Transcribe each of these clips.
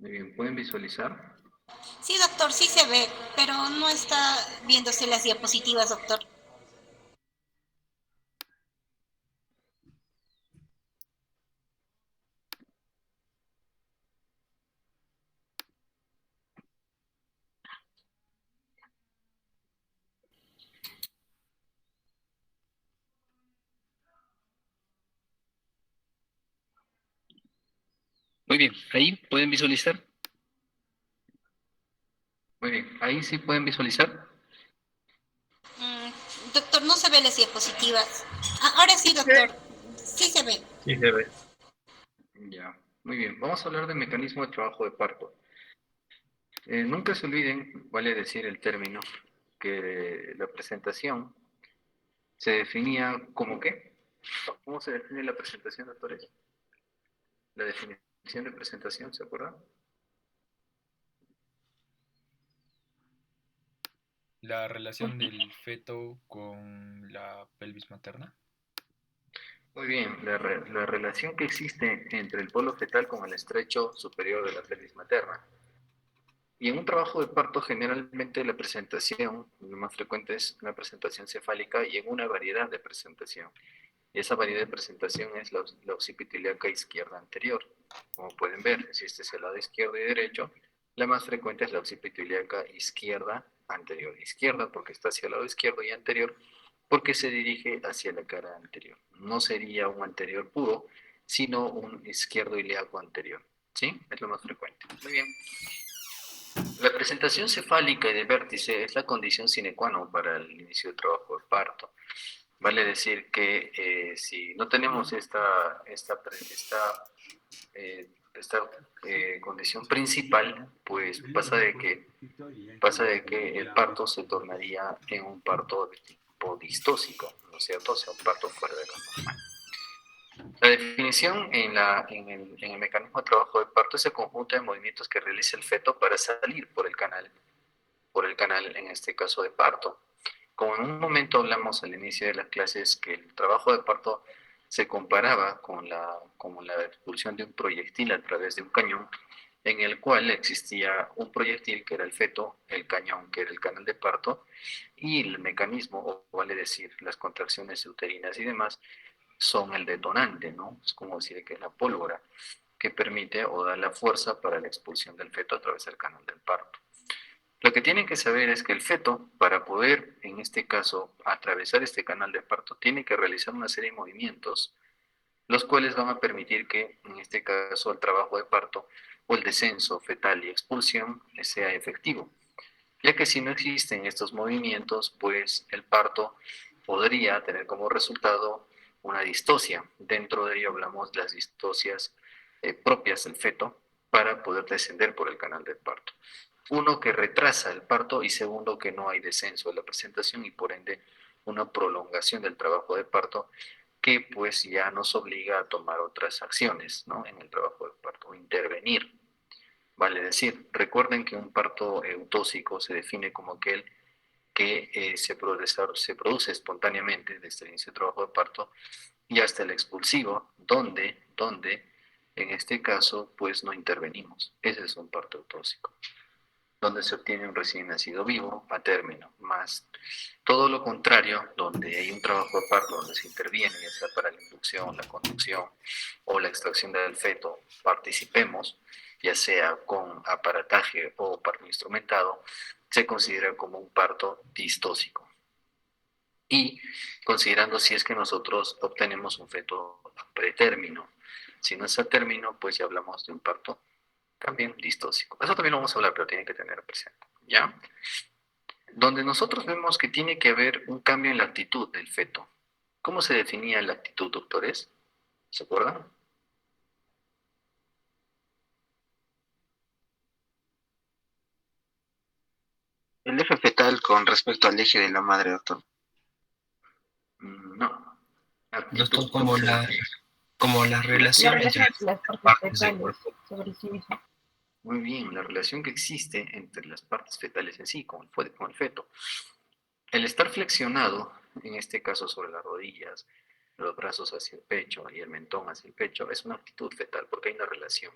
Muy bien, ¿pueden visualizar? Sí, doctor, sí se ve, pero no está viéndose las diapositivas, doctor. Muy bien, ahí pueden visualizar. Muy bien, ahí sí pueden visualizar. Doctor, no se ve las diapositivas. Ah, ahora sí, doctor, sí se ve. Sí, se ve. Ya, muy bien. Vamos a hablar del mecanismo de trabajo de parto. Nunca se olviden, vale decir el término, que la presentación se definía como qué. ¿Cómo se define la presentación, doctores? La definición de presentación, ¿se acuerdan? La relación del feto con la pelvis materna. Muy bien, la relación que existe entre el polo fetal con el estrecho superior de la pelvis materna. Y en un trabajo de parto, generalmente la presentación, lo más frecuente es una presentación cefálica y en una variedad de presentación. Y esa variedad de presentación es la occipito ilíaca izquierda anterior. Como pueden ver, si este es el lado izquierdo y derecho, la más frecuente es la occipito ilíaca izquierda anterior. Izquierda porque está hacia el lado izquierdo y anterior porque se dirige hacia la cara anterior. No sería un anterior puro, sino un izquierdo ilíaco anterior. ¿Sí? Es lo más frecuente. Muy bien. La presentación cefálica y de vértice es la condición sine qua non para el inicio del trabajo de parto. Vale decir que si no tenemos esta condición principal, pues pasa de que el parto se tornaría en un parto de tipo distóxico, ¿no es cierto? O sea, un parto fuera de lo normal. La definición en el mecanismo de trabajo de parto es el conjunto de movimientos que realiza el feto para salir por el canal, en este caso de parto. Como en un momento hablamos al inicio de las clases que el trabajo de parto se comparaba con la expulsión de un proyectil a través de un cañón, en el cual existía un proyectil que era el feto, el cañón que era el canal de parto, y el mecanismo, o vale decir, las contracciones uterinas y demás, son el detonante, ¿no? Es como decir que es la pólvora que permite o da la fuerza para la expulsión del feto a través del canal del parto. Lo que tienen que saber es que el feto, para poder, en este caso, atravesar este canal de parto, tiene que realizar una serie de movimientos, los cuales van a permitir que, en este caso, el trabajo de parto o el descenso fetal y expulsión sea efectivo. Ya que si no existen estos movimientos, pues el parto podría tener como resultado una distosia. Dentro de ello hablamos de las distocias propias del feto para poder descender por el canal del parto. Uno, que retrasa el parto, y segundo, que no hay descenso de la presentación y por ende una prolongación del trabajo de parto que pues ya nos obliga a tomar otras acciones, ¿no? En el trabajo de parto, intervenir. Vale decir, recuerden que un parto eutóxico se define como aquel que se produce espontáneamente desde el inicio del trabajo de parto y hasta el expulsivo, donde en este caso pues no intervenimos. Ese es un parto eutóxico, donde se obtiene un recién nacido vivo a término, más todo lo contrario, donde hay un trabajo de parto donde se interviene, ya sea para la inducción, la conducción o la extracción del feto, participemos, ya sea con aparataje o parto instrumentado, se considera como un parto distóxico. Y considerando si es que nosotros obtenemos un feto a pretérmino. Si no es a término, pues ya hablamos de un parto también distóxico. Eso también lo vamos a hablar, pero tienen que tener presente. ¿Ya? Donde nosotros vemos que tiene que haber un cambio en la actitud del feto. ¿Cómo se definía la actitud, doctores? ¿Se acuerdan? El eje fetal con respecto al eje de la madre, doctor. No. Doctor, Actitud, ¿cómo se define? como la La relación entre relación las entre las partes partes del fetales cuerpo. sobre sí mismo. Muy bien, la relación que existe entre las partes fetales en sí, con el feto. El estar flexionado, en este caso sobre las rodillas, los brazos hacia el pecho y el mentón hacia el pecho, es una actitud fetal porque hay una relación.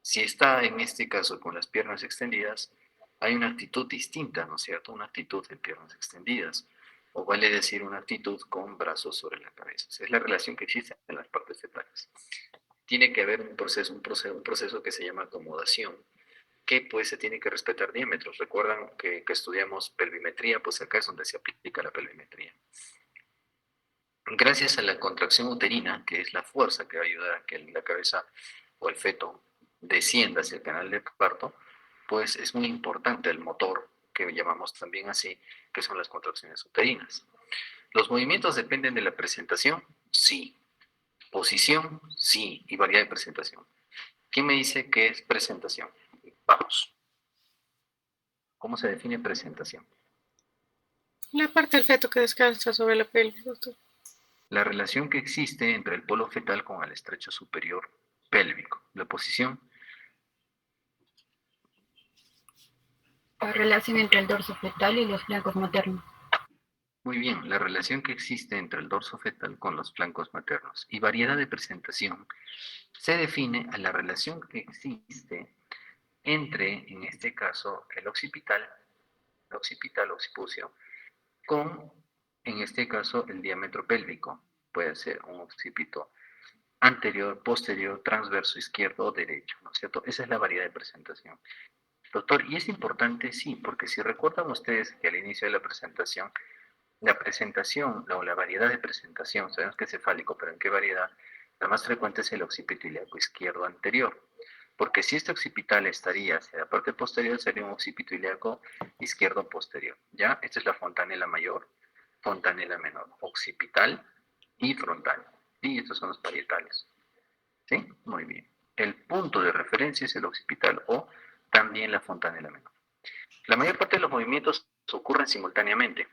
Si está en este caso con las piernas extendidas, hay una actitud distinta, ¿no es cierto? Una actitud de piernas extendidas, o vale decir una actitud con brazos sobre la cabeza. O sea, es la relación que existe en las partes fetales. Tiene que haber un proceso que se llama acomodación, que pues se tiene que respetar diámetros. Recuerdan que estudiamos pelvimetría, pues acá es donde se aplica la pelvimetría. Gracias a la contracción uterina, que es la fuerza que va a ayudar a que la cabeza o el feto descienda hacia el canal de parto, pues es muy importante el motor, que llamamos también así, que son las contracciones uterinas. ¿Los movimientos dependen de la presentación? Sí. ¿Posición? Sí. Y variedad de presentación. ¿Quién me dice qué es presentación? Vamos. ¿Cómo se define presentación? La parte del feto que descansa sobre la pelvis, doctor. La relación que existe entre el polo fetal con el estrecho superior pélvico. La posición. La relación entre el dorso fetal y los flancos maternos. Muy bien, la relación que existe entre el dorso fetal con los flancos maternos. Y variedad de presentación se define a la relación que existe entre, en este caso, el occipital occipucio, con, en este caso, el diámetro pélvico. Puede ser un occipito anterior, posterior, transverso, izquierdo o derecho, ¿no es cierto? Esa es la variedad de presentación. Doctor, y es importante, sí, porque si recuerdan ustedes que al inicio de la presentación o la variedad de presentación, sabemos que es cefálico, pero ¿en qué variedad? La más frecuente es el occipito ilíaco izquierdo anterior, porque si este occipital estaría hacia la parte posterior, sería un occipito ilíaco izquierdo posterior, ¿ya? Esta es la fontanela mayor, fontanela menor, occipital y frontal, y estos son los parietales, ¿sí? Muy bien. El punto de referencia es el occipital o también la fontanela menor. La mayor parte de los movimientos ocurren simultáneamente.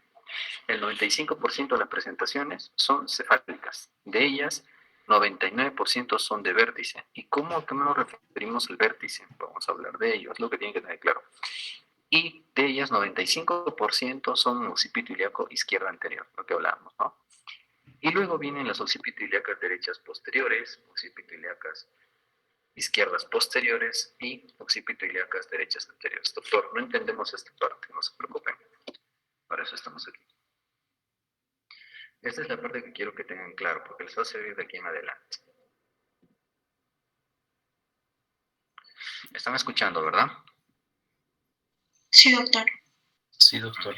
El 95% de las presentaciones son cefálicas. De ellas, 99% son de vértice. ¿Y cómo nos referimos al vértice? Vamos a hablar de ello, es lo que tienen que tener claro. Y de ellas, 95% son occipito ilíaco izquierda anterior, lo que hablábamos, ¿no? Y luego vienen las occipito ilíacas derechas posteriores, occipito ilíacas izquierdas posteriores y occipito ilíacas derechas anteriores. Doctor, no entendemos esta parte, no se preocupen. Para eso estamos aquí. Esta es la parte que quiero que tengan claro, porque les va a servir de aquí en adelante. ¿Están escuchando, verdad? Sí, doctor. Sí, doctor.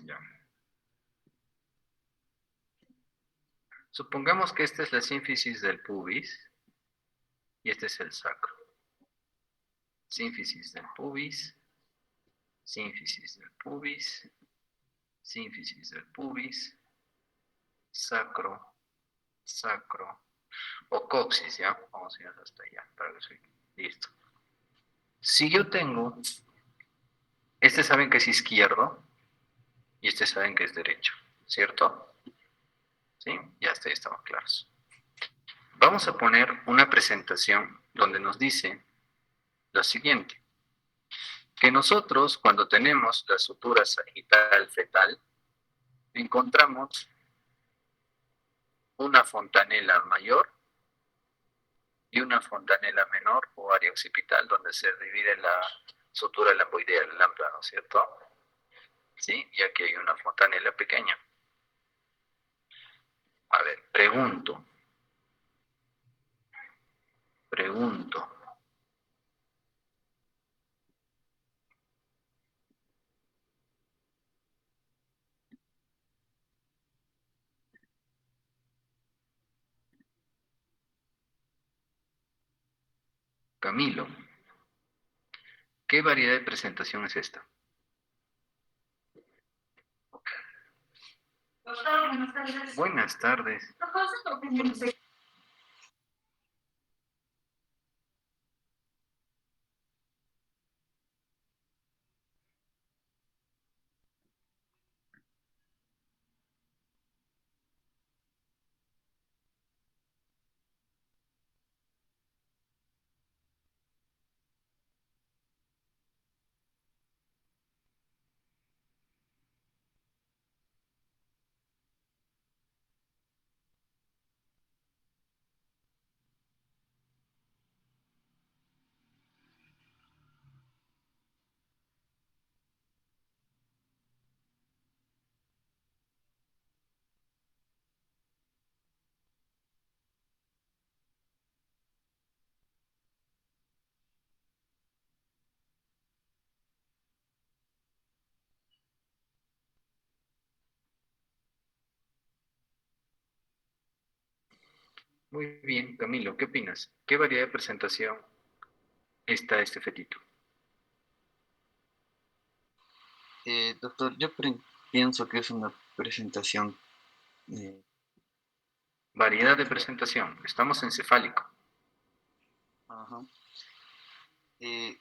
Ya. Supongamos que esta es la sínfisis del pubis y este es el sacro. Sínfisis del pubis, sínfisis del pubis, sínfisis del pubis, sacro, sacro, o coxis, ¿ya? Vamos a ir hasta allá, para que soy listo. Si yo tengo, este saben que es izquierdo y este saben que es derecho, ¿cierto? ¿Sí? Ya hasta ahí estamos claros. Vamos a poner una presentación donde nos dice lo siguiente, que nosotros cuando tenemos la sutura sagital fetal, encontramos una fontanela mayor y una fontanela menor o área occipital donde se divide la sutura lamboidea, la lambda, ¿no es cierto? ¿Sí? Y aquí hay una fontanela pequeña. A ver, pregunto. Camilo, ¿qué variedad de presentación es esta? Buenas tardes. Buenas tardes. Muy bien, Camilo, ¿qué opinas? ¿Qué variedad de presentación está este fetito? Doctor, pienso que es una presentación. eh, Variedad de presentación. Estamos en cefálico. ajá, eh,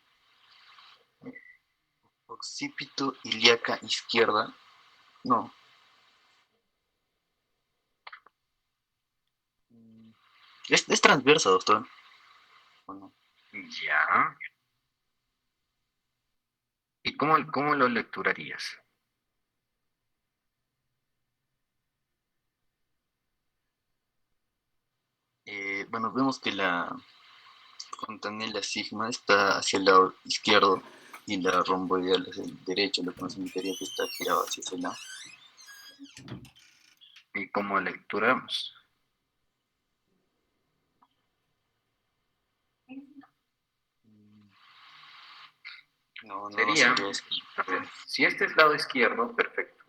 occipito ilíaca izquierda. No. mm, es transversa, doctor. ¿O no? Ya. ¿Y cómo lo lecturarías? Bueno, vemos que la fontanela sigma está hacia el lado izquierdo y la romboidal hacia el derecho, lo que nos indicaría que está girado hacia ese lado. ¿Y cómo lecturamos? Mm, no Sería, sabría decir. a ver, si este es lado izquierdo, perfecto.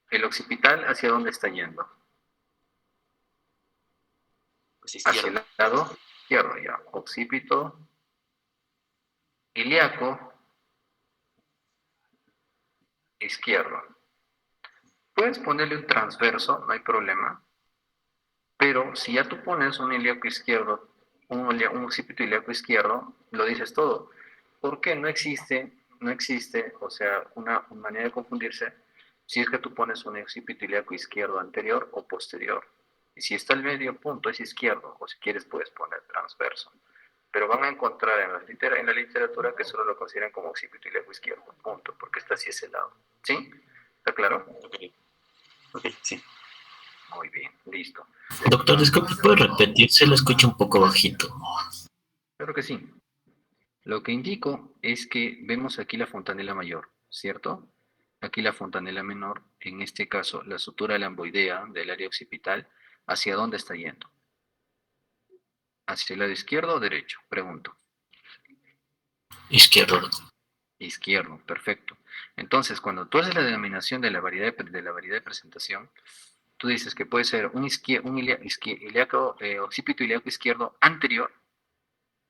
¿El occipital hacia dónde está yendo? Pues Hacia izquierda. el lado izquierdo, ya. Occipito ilíaco izquierdo. Puedes ponerle un transverso, no hay problema, pero si ya tú pones un ilíaco izquierdo, un occipito ilíaco izquierdo, lo dices todo. ¿Por qué? No existe, o sea, una manera de confundirse si es que tú pones un occipito ilíaco izquierdo anterior o posterior. Y si está el medio punto es izquierdo, o si quieres puedes poner transverso. Pero van a encontrar en la literatura que solo lo consideran como occipito ilíaco izquierdo, punto, porque está así ese lado. ¿Sí? ¿Está claro? Ok, ok, sí. Muy bien, listo. Doctor, disculpe, ¿puede repetir? Se lo escucho un poco bajito. Claro que sí. Lo que indico es que vemos aquí la fontanela mayor, ¿cierto? Aquí la fontanela menor, en este caso la sutura lamboidea del área occipital, ¿hacia dónde está yendo? ¿Hacia el lado izquierdo o derecho? Pregunto. Izquierdo, doctor. Izquierdo, perfecto. Entonces, cuando tú haces la denominación de la variedad de presentación, tú dices que puede ser un occipito ilíaco izquierdo anterior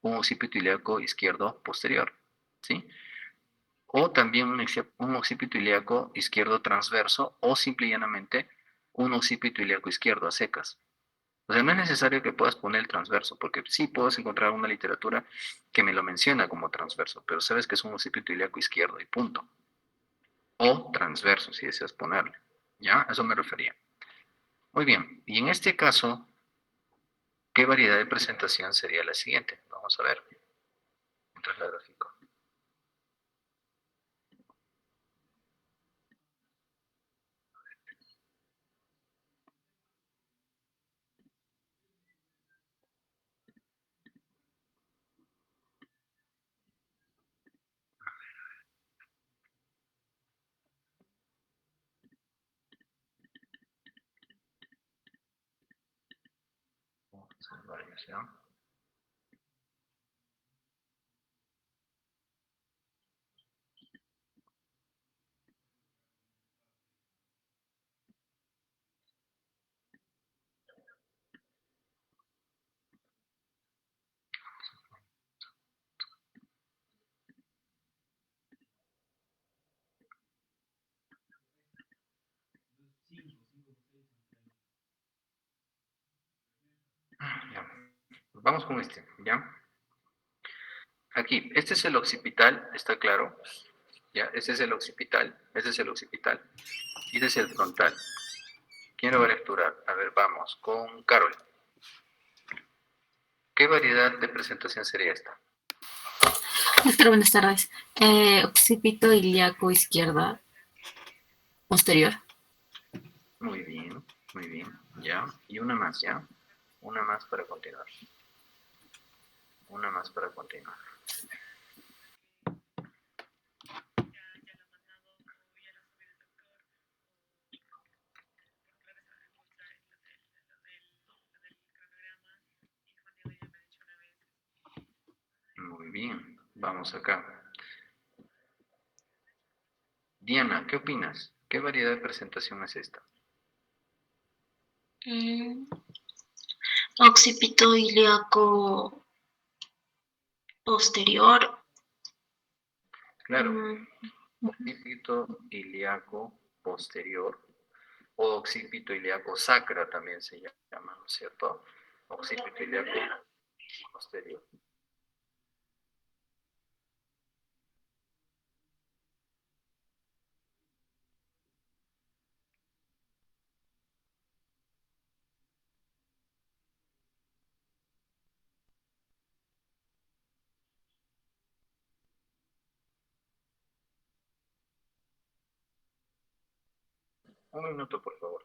o un occipito ilíaco izquierdo posterior, ¿sí? O también un occipito ilíaco izquierdo transverso o simple y llanamente un occipito ilíaco izquierdo a secas. O sea, no es necesario que puedas poner el transverso, porque sí puedes encontrar una literatura que me lo menciona como transverso, pero sabes que es un occipito ilíaco izquierdo y punto. O transverso, si deseas ponerle. ¿Ya? A eso me refería. Muy bien. Y en este caso, ¿qué variedad de presentación sería la siguiente? Vamos a ver. Mientras la gráfico. Son varios, ¿ya? Ya. Vamos con este, ¿ya? Aquí, este es el occipital, ¿está claro? ¿Ya? Este es el occipital, este es el occipital. Y este es el frontal. ¿Quién lo va a lecturar? A ver, vamos, con Carol. ¿Qué variedad de presentación sería esta? Doctor, buenas tardes. Occipito ilíaco izquierda posterior. Muy bien, ¿ya? Y una más, ¿ya? Una más para continuar. Una más para continuar. Muy bien, vamos acá. Diana, ¿qué opinas? ¿Qué variedad de presentación es esta? Mm, Occipito ilíaco posterior. Claro, Mm, occipito ilíaco posterior o occipito ilíaco sacra también se llama, ¿no es cierto? Occipito ilíaco posterior. Un minuto, por favor.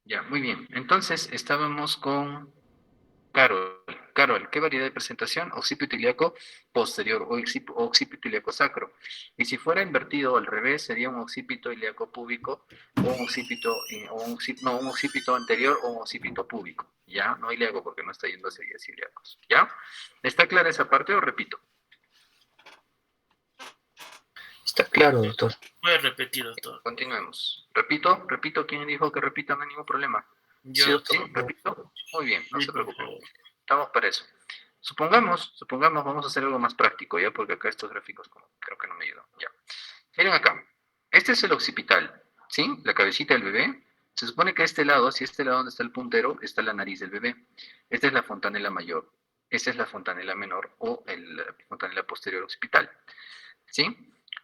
Ya, muy bien. Entonces, estábamos con Carol. Carol, ¿qué variedad de presentación? Occipito ilíaco posterior o occipito ilíaco sacro. Y si fuera invertido al revés, sería un occipito ilíaco púbico o un occipito, un occipito anterior o un occipito púbico. ¿Ya? No ilíaco porque no está yendo hacia vías ilíacos. ¿Ya? ¿Está clara esa parte o repito? Está claro, doctor. Puede repetir, doctor. Continuemos. Repito, ¿quién dijo que repita? No hay ningún problema. Yo, ¿Sí, doctor. sí? ¿Repito? Muy bien, no Sí, se por preocupen. favor. Estamos para eso. Supongamos, vamos a hacer algo más práctico, ¿ya? Porque acá estos gráficos como, creo que no me ayudan, ya. Miren acá. Este es el occipital, ¿sí? La cabecita del bebé. Se supone que a este lado, si este lado donde está el puntero, está la nariz del bebé. Esta es la fontanela mayor. Esta es la fontanela menor o la fontanela posterior occipital, ¿sí?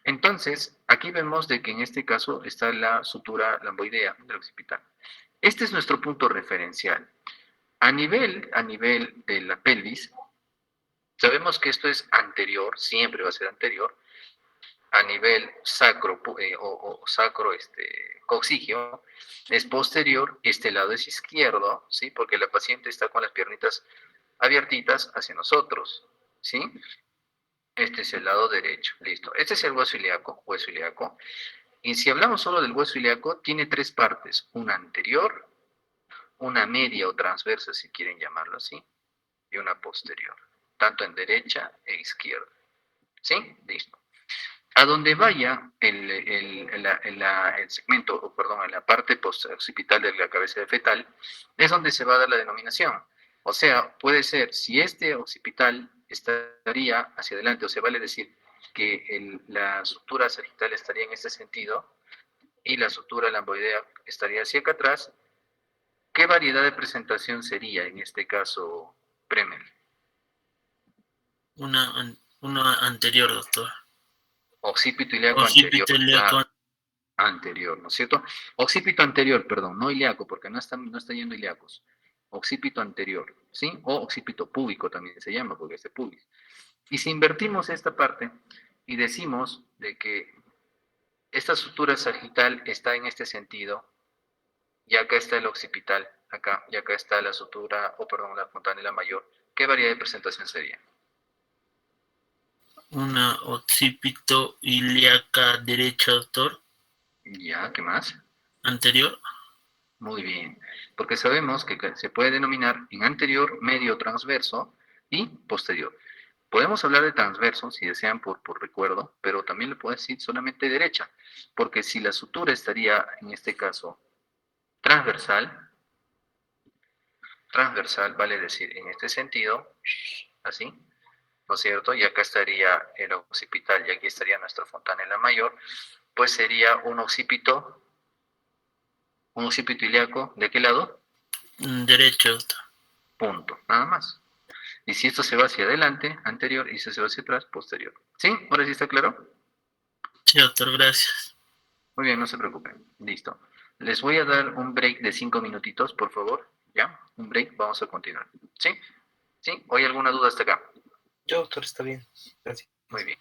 Entonces, aquí vemos de que en este caso está la sutura lamboidea del occipital. Este es nuestro punto referencial. A nivel de la pelvis, sabemos que esto es anterior, siempre va a ser anterior, a nivel sacro o sacro coxígeo, es posterior, este lado es izquierdo, ¿sí? Porque la paciente está con las piernitas abiertitas hacia nosotros, ¿sí? Este es el lado derecho, listo. Este es el hueso ilíaco, hueso ilíaco. Y si hablamos solo del hueso ilíaco, tiene tres partes, una anterior, una media o transversa, si quieren llamarlo así, y una posterior, tanto en derecha e izquierda, ¿sí? Listo. A donde vaya el segmento, o perdón, en la parte occipital de la cabeza de fetal, es donde se va a dar la denominación. O sea, puede ser, si este occipital estaría hacia adelante, o sea, vale decir que la sutura sagital estaría en este sentido y la sutura lamboidea estaría hacia acá atrás, ¿qué variedad de presentación sería en este caso, Premer? Una anterior, doctor. Occipito ilíaco anterior, Occipito ilíaco. claro, anterior, ¿no es cierto? Occipito anterior, perdón, no ilíaco, porque no está yendo ilíacos. Occipito anterior, ¿sí? O occipito púbico también se llama, porque es de pubis. Y si invertimos esta parte y decimos de que esta sutura sagital está en este sentido, y acá está el occipital, acá, y acá está la sutura, o perdón, la fontanela mayor, ¿qué variedad de presentación sería? Una occipito ilíaca derecha, doctor. Ya, ¿qué más? Anterior. Muy bien, porque sabemos que se puede denominar en anterior, medio, transverso y posterior. Podemos hablar de transverso si desean por recuerdo, pero también le puedo decir solamente derecha, porque si la sutura estaría en este caso transversal, transversal vale decir en este sentido, así, ¿no es cierto? Y acá estaría el occipital y aquí estaría nuestra fontanela mayor, pues sería un occipito ilíaco, ¿de qué lado? Derecho, doctor. Punto, nada más. Y si esto se va hacia adelante, anterior, y si se va hacia atrás, posterior. ¿Sí? ¿Ahora sí está claro? Sí, doctor, gracias. Muy bien, no se preocupen. Listo. Les voy a dar un break de 5 minutitos, por favor. ¿Ya? Un break, vamos a continuar. ¿Sí? ¿Sí? ¿O hay alguna duda hasta acá? Yo, doctor, está bien. Gracias. Muy bien.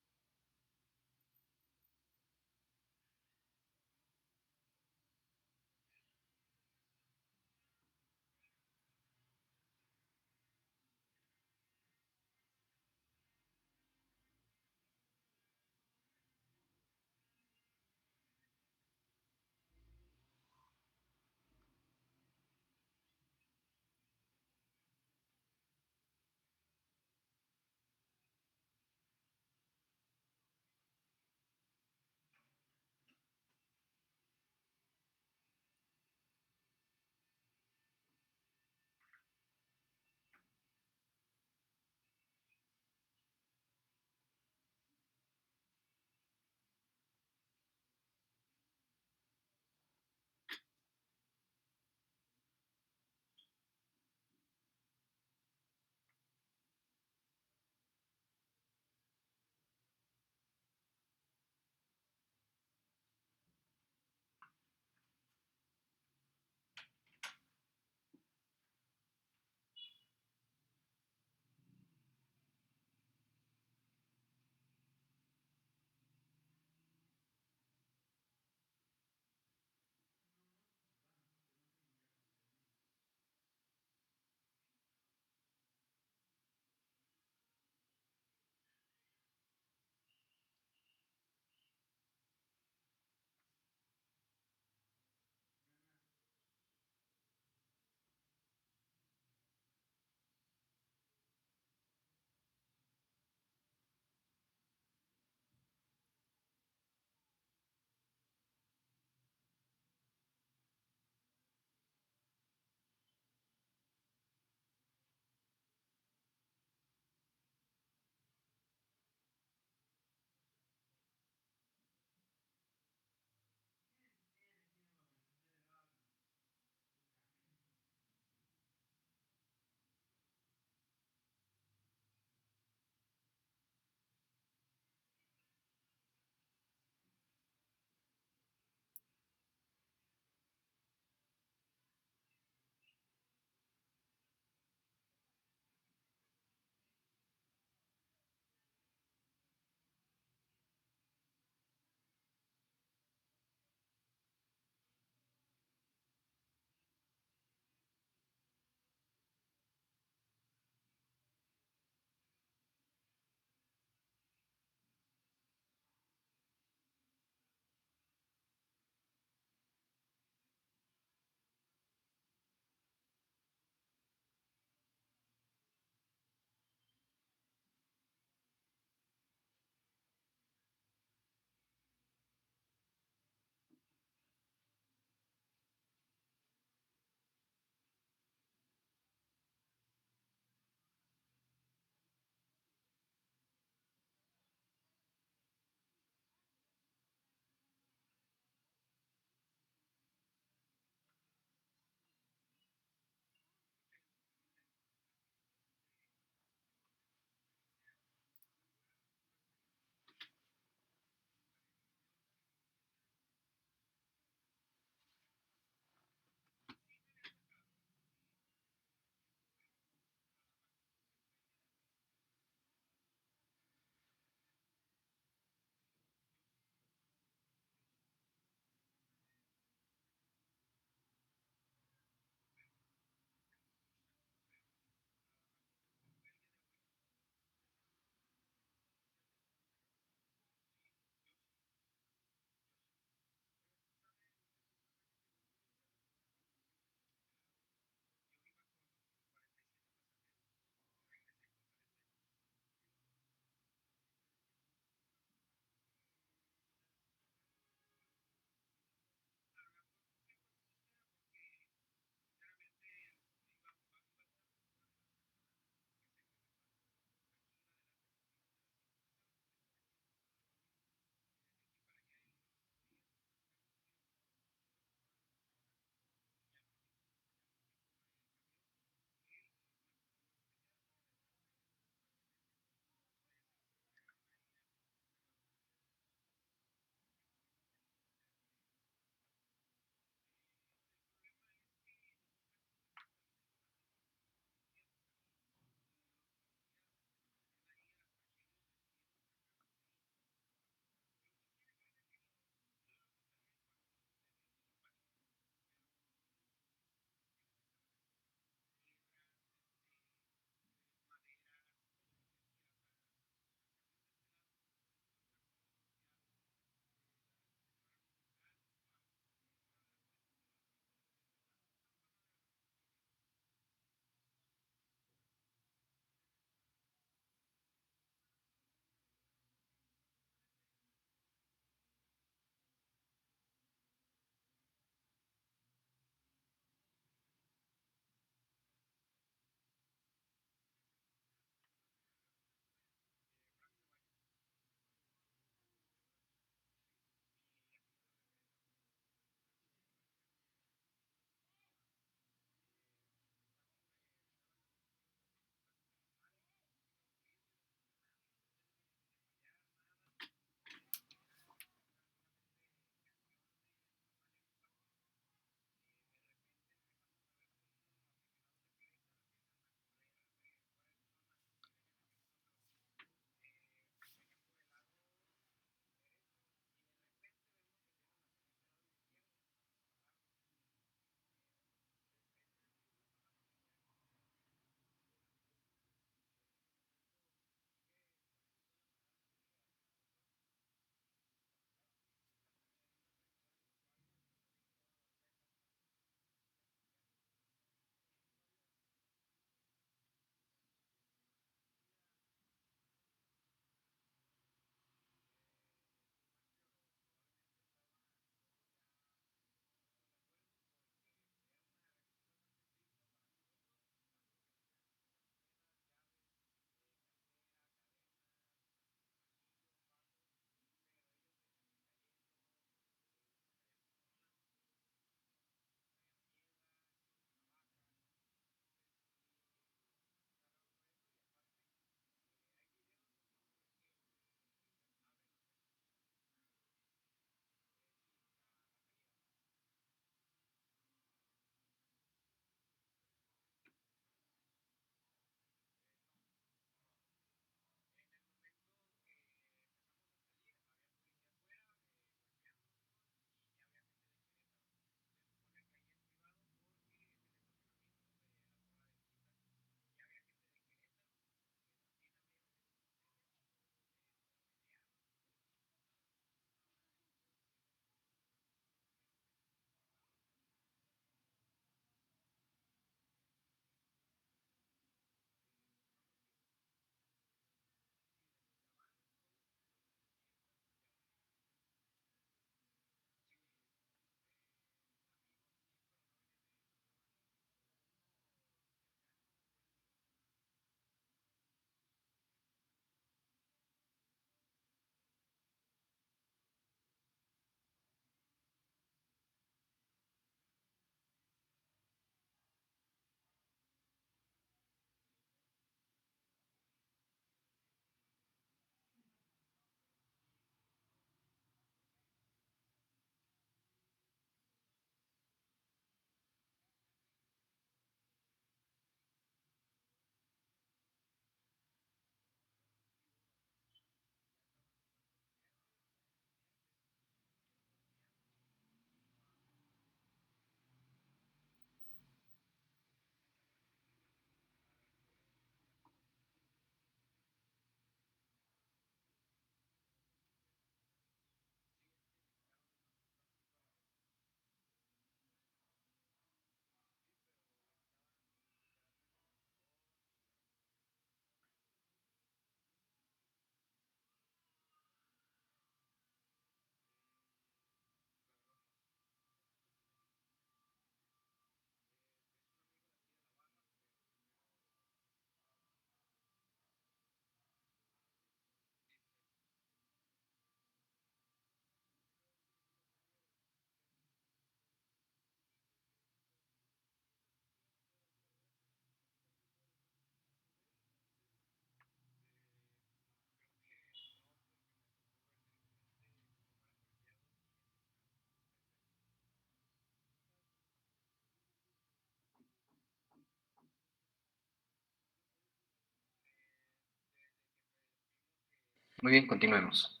Muy bien, continuemos.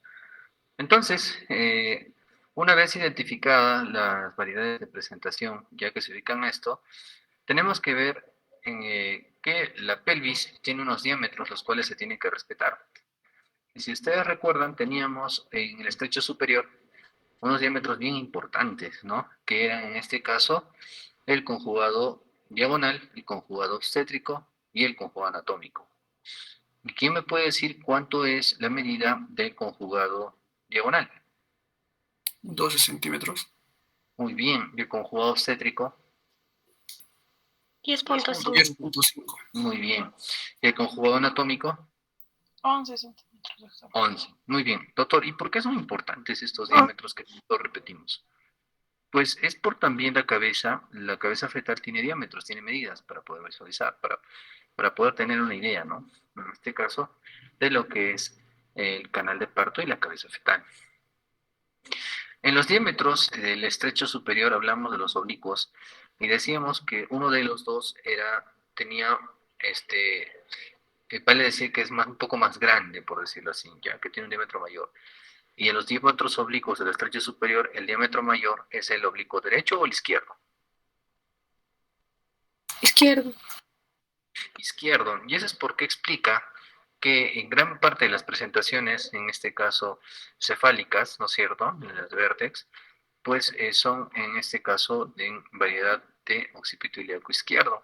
Entonces, una vez identificadas las variedades de presentación, ya que se ubican a esto, tenemos que ver que la pelvis tiene unos diámetros los cuales se tienen que respetar. Y si ustedes recuerdan, teníamos en el estrecho superior unos diámetros bien importantes, ¿no? Que eran en este caso el conjugado diagonal, el conjugado obstétrico y el conjugado anatómico. ¿Y quién me puede decir cuánto es la medida del conjugado diagonal? 12 centímetros. Muy bien. ¿Y el conjugado obstétrico? 10.5. 10.5. Muy bien. ¿Y el conjugado anatómico? 11 centímetros. Doctor. 11. Muy bien. Doctor, ¿y por qué son importantes estos diámetros que todos repetimos? Pues es por también la cabeza fetal tiene diámetros, tiene medidas para poder visualizar, para poder tener una idea, ¿no? En este caso, de lo que es el canal de parto y la cabeza fetal. En los diámetros del estrecho superior hablamos de los oblicuos y decíamos que uno de los dos tenía, vale decir que es un poco más grande, por decirlo así, ya que tiene un diámetro mayor. Y en los diámetros oblicuos del estrecho superior, el diámetro mayor es el oblicuo derecho o el izquierdo. Izquierdo. Izquierdo. Y eso es porque explica que en gran parte de las presentaciones, en este caso cefálicas, ¿no es cierto?, en las vértex, pues son en este caso de variedad de occipito ilíaco izquierdo.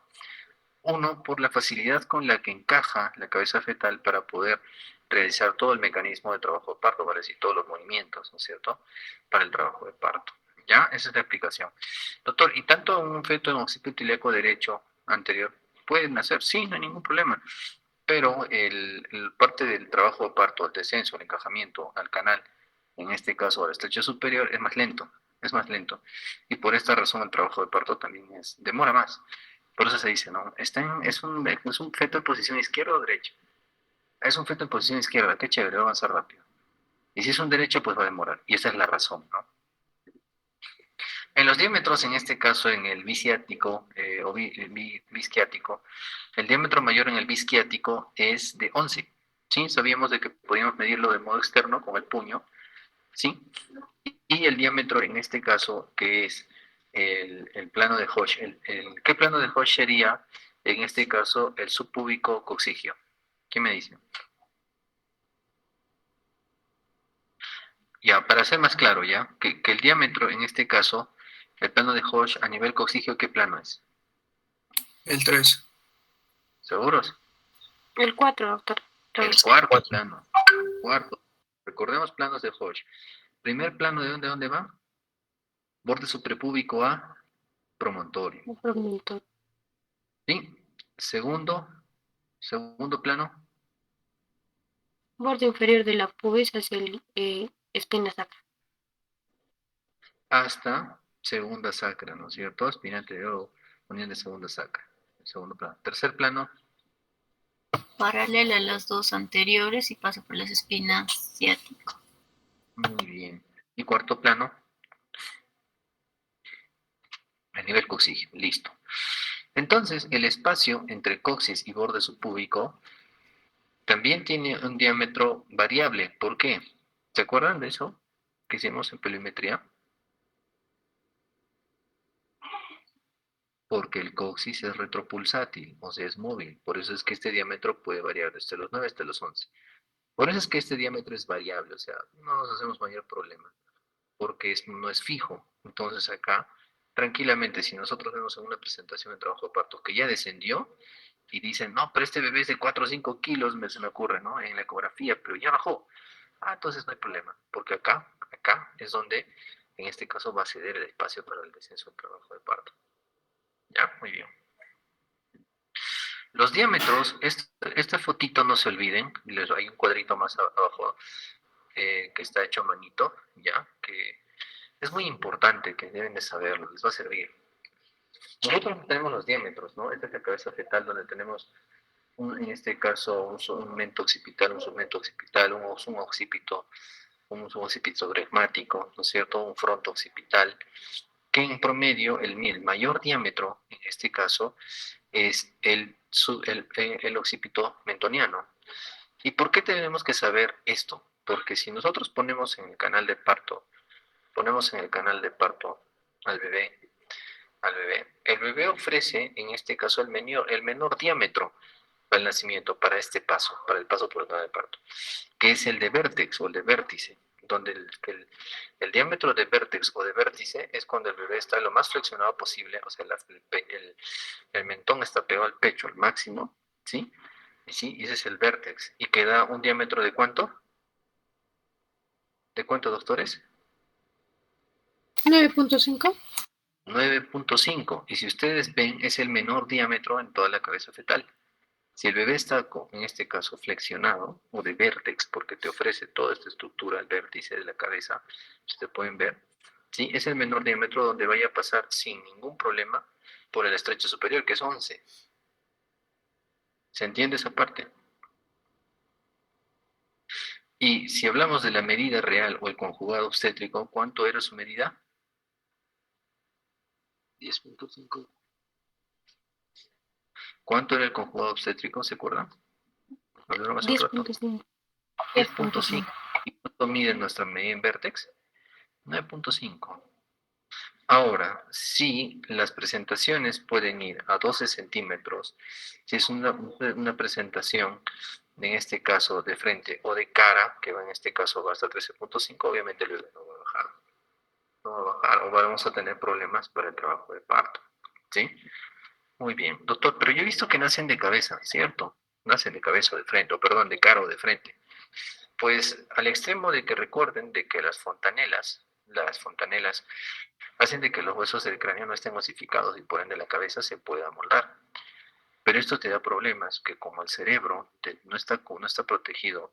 Uno, por la facilidad con la que encaja la cabeza fetal para poder realizar todo el mecanismo de trabajo de parto, para decir todos los movimientos, ¿no es cierto?, para el trabajo de parto. ¿Ya? Esa es la explicación. Doctor, ¿y tanto un feto en occipito ilíaco derecho anterior pueden nacer? Sí, no hay ningún problema. Pero el parte del trabajo de parto, el descenso, el encajamiento al canal, en este caso al estrecho superior, es más lento, es más lento. Y por esta razón el trabajo de parto también demora más. Por eso se dice, ¿no? Es un feto en posición izquierda o derecha. Es un feto en posición izquierda, qué chévere, va a avanzar rápido. Y si es un derecho, pues va a demorar. Y esa es la razón, ¿no? En los diámetros, en este caso en el biciático o bisquiático, el diámetro mayor en el bisquiático es de 11. ¿Sí? Sabíamos de que podíamos medirlo de modo externo con el puño. ¿Sí? Y el diámetro en este caso, que es el plano de Hoche. ¿Qué plano de Hoche sería, en este caso, el subpúbico coxigio? ¿Qué me dice? Ya, para ser más claro, ya, que el diámetro, en este caso, el plano de Hoche a nivel coxigio, ¿qué plano es? El 3. ¿Seguros? El 4, doctor. El cuarto plano. Cuarto. Recordemos planos de Hoche. Primer plano, ¿de dónde va? Borde suprapúbico a promontorio. ¿Sí? Segundo plano. Borde inferior de la pubis hacia el espina sacra. Hasta segunda sacra, ¿no es cierto? Espina anterior, unión de segunda sacra. Segundo plano. Tercer plano. Paralela a las dos anteriores y pasa por las espinas ciático. Muy bien. Y cuarto plano. A nivel coxigio. Listo. Entonces, el espacio entre coxis y borde subpúbico también tiene un diámetro variable. ¿Por qué? ¿Se acuerdan de eso que hicimos en pelvimetría? Porque el coxis es retropulsátil, o sea, es móvil. Por eso es que este diámetro puede variar desde los 9 hasta los 11. Por eso es que este diámetro es variable, o sea, no nos hacemos mayor problema, porque no es fijo. Entonces acá, tranquilamente, si nosotros vemos en una presentación de trabajo de parto que ya descendió, y dicen, no, pero este bebé es de 4 o 5 kilos, se me ocurre, ¿no? En la ecografía, pero ya bajó. Ah, entonces no hay problema, porque acá es donde, en este caso, va a ceder el espacio para el descenso del trabajo de parto. ¿Ya? Muy bien. Los diámetros, esta fotito no se olviden, hay un cuadrito más abajo que está hecho a manito, ¿ya? Que es muy importante, que deben de saberlo, les va a servir. Nosotros tenemos los diámetros, ¿no? Esta es la cabeza fetal donde tenemos, en este caso, un segmento occipital, un submento occipital, un occipito, un occipito gregmático, ¿no es cierto? Un fronto occipital, que en promedio el mayor diámetro, en este caso, es el occipito mentoniano. ¿Y por qué tenemos que saber esto? Porque si nosotros ponemos en el canal de parto, al bebé, el bebé ofrece, en este caso, el menor diámetro para el nacimiento, para este paso, para el paso por el canal de parto, que es el de vértex o el de vértice, donde el diámetro de vértex o de vértice es cuando el bebé está lo más flexionado posible, o sea, el mentón está pegado al pecho, al máximo, ¿sí? Y ese es el vértex, y que da un diámetro de ¿cuánto? ¿De cuánto, doctores? 9.5. 9.5, y si ustedes ven, es el menor diámetro en toda la cabeza fetal. Si el bebé está, en este caso, flexionado o de vértex, porque te ofrece toda esta estructura, el vértice de la cabeza, ustedes pueden ver, ¿sí? Es el menor diámetro donde vaya a pasar sin ningún problema por el estrecho superior, que es 11. ¿Se entiende esa parte? Y si hablamos de la medida real o el conjugado obstétrico, ¿cuánto era su medida? 10.5. ¿Cuánto era el conjugado obstétrico? ¿Se acuerdan? Hablamos hace un rato. 10.5. 10.5. ¿Y cuánto mide nuestra medida en vértex? 9.5. Ahora, si las presentaciones pueden ir a 12 centímetros, si es una presentación, en este caso de frente o de cara, que va en este caso va hasta 13.5, obviamente el bebé no va a bajar. No va a bajar o vamos a tener problemas para el trabajo de parto. ¿Sí? Muy bien. Doctor, pero yo he visto que nacen de cabeza, ¿cierto? Nacen de cabeza o de frente, o perdón, de cara o de frente. Pues al extremo de que recuerden de que las fontanelas hacen de que los huesos del cráneo no estén osificados y por ende la cabeza se pueda moldar. Pero esto te da problemas, que como el cerebro no está protegido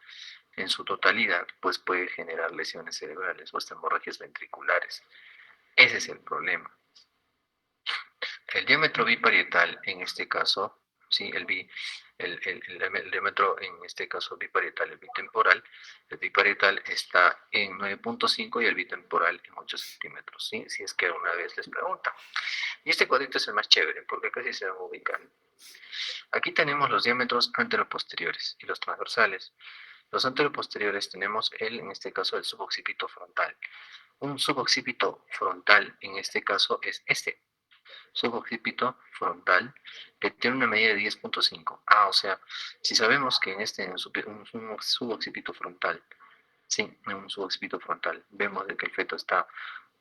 en su totalidad, pues puede generar lesiones cerebrales o hasta hemorragias ventriculares. Ese es el problema. El diámetro biparietal, en este caso, ¿sí? el diámetro, en este caso biparietal, el biparietal está en 9.5 y el bitemporal en 8 centímetros, ¿sí? Si es que una vez les preguntan. Y este cuadrito es el más chévere, porque casi se van a ubicar. Aquí tenemos los diámetros anteroposteriores y los transversales. Los anteroposteriores tenemos en este caso, el suboccipito frontal. Un suboccipito frontal, en este caso, es este suboccipito frontal, que tiene una medida de 10.5. O sea, si sabemos que en un suboccipito frontal, sí, en un suboccipito frontal, vemos de que el feto está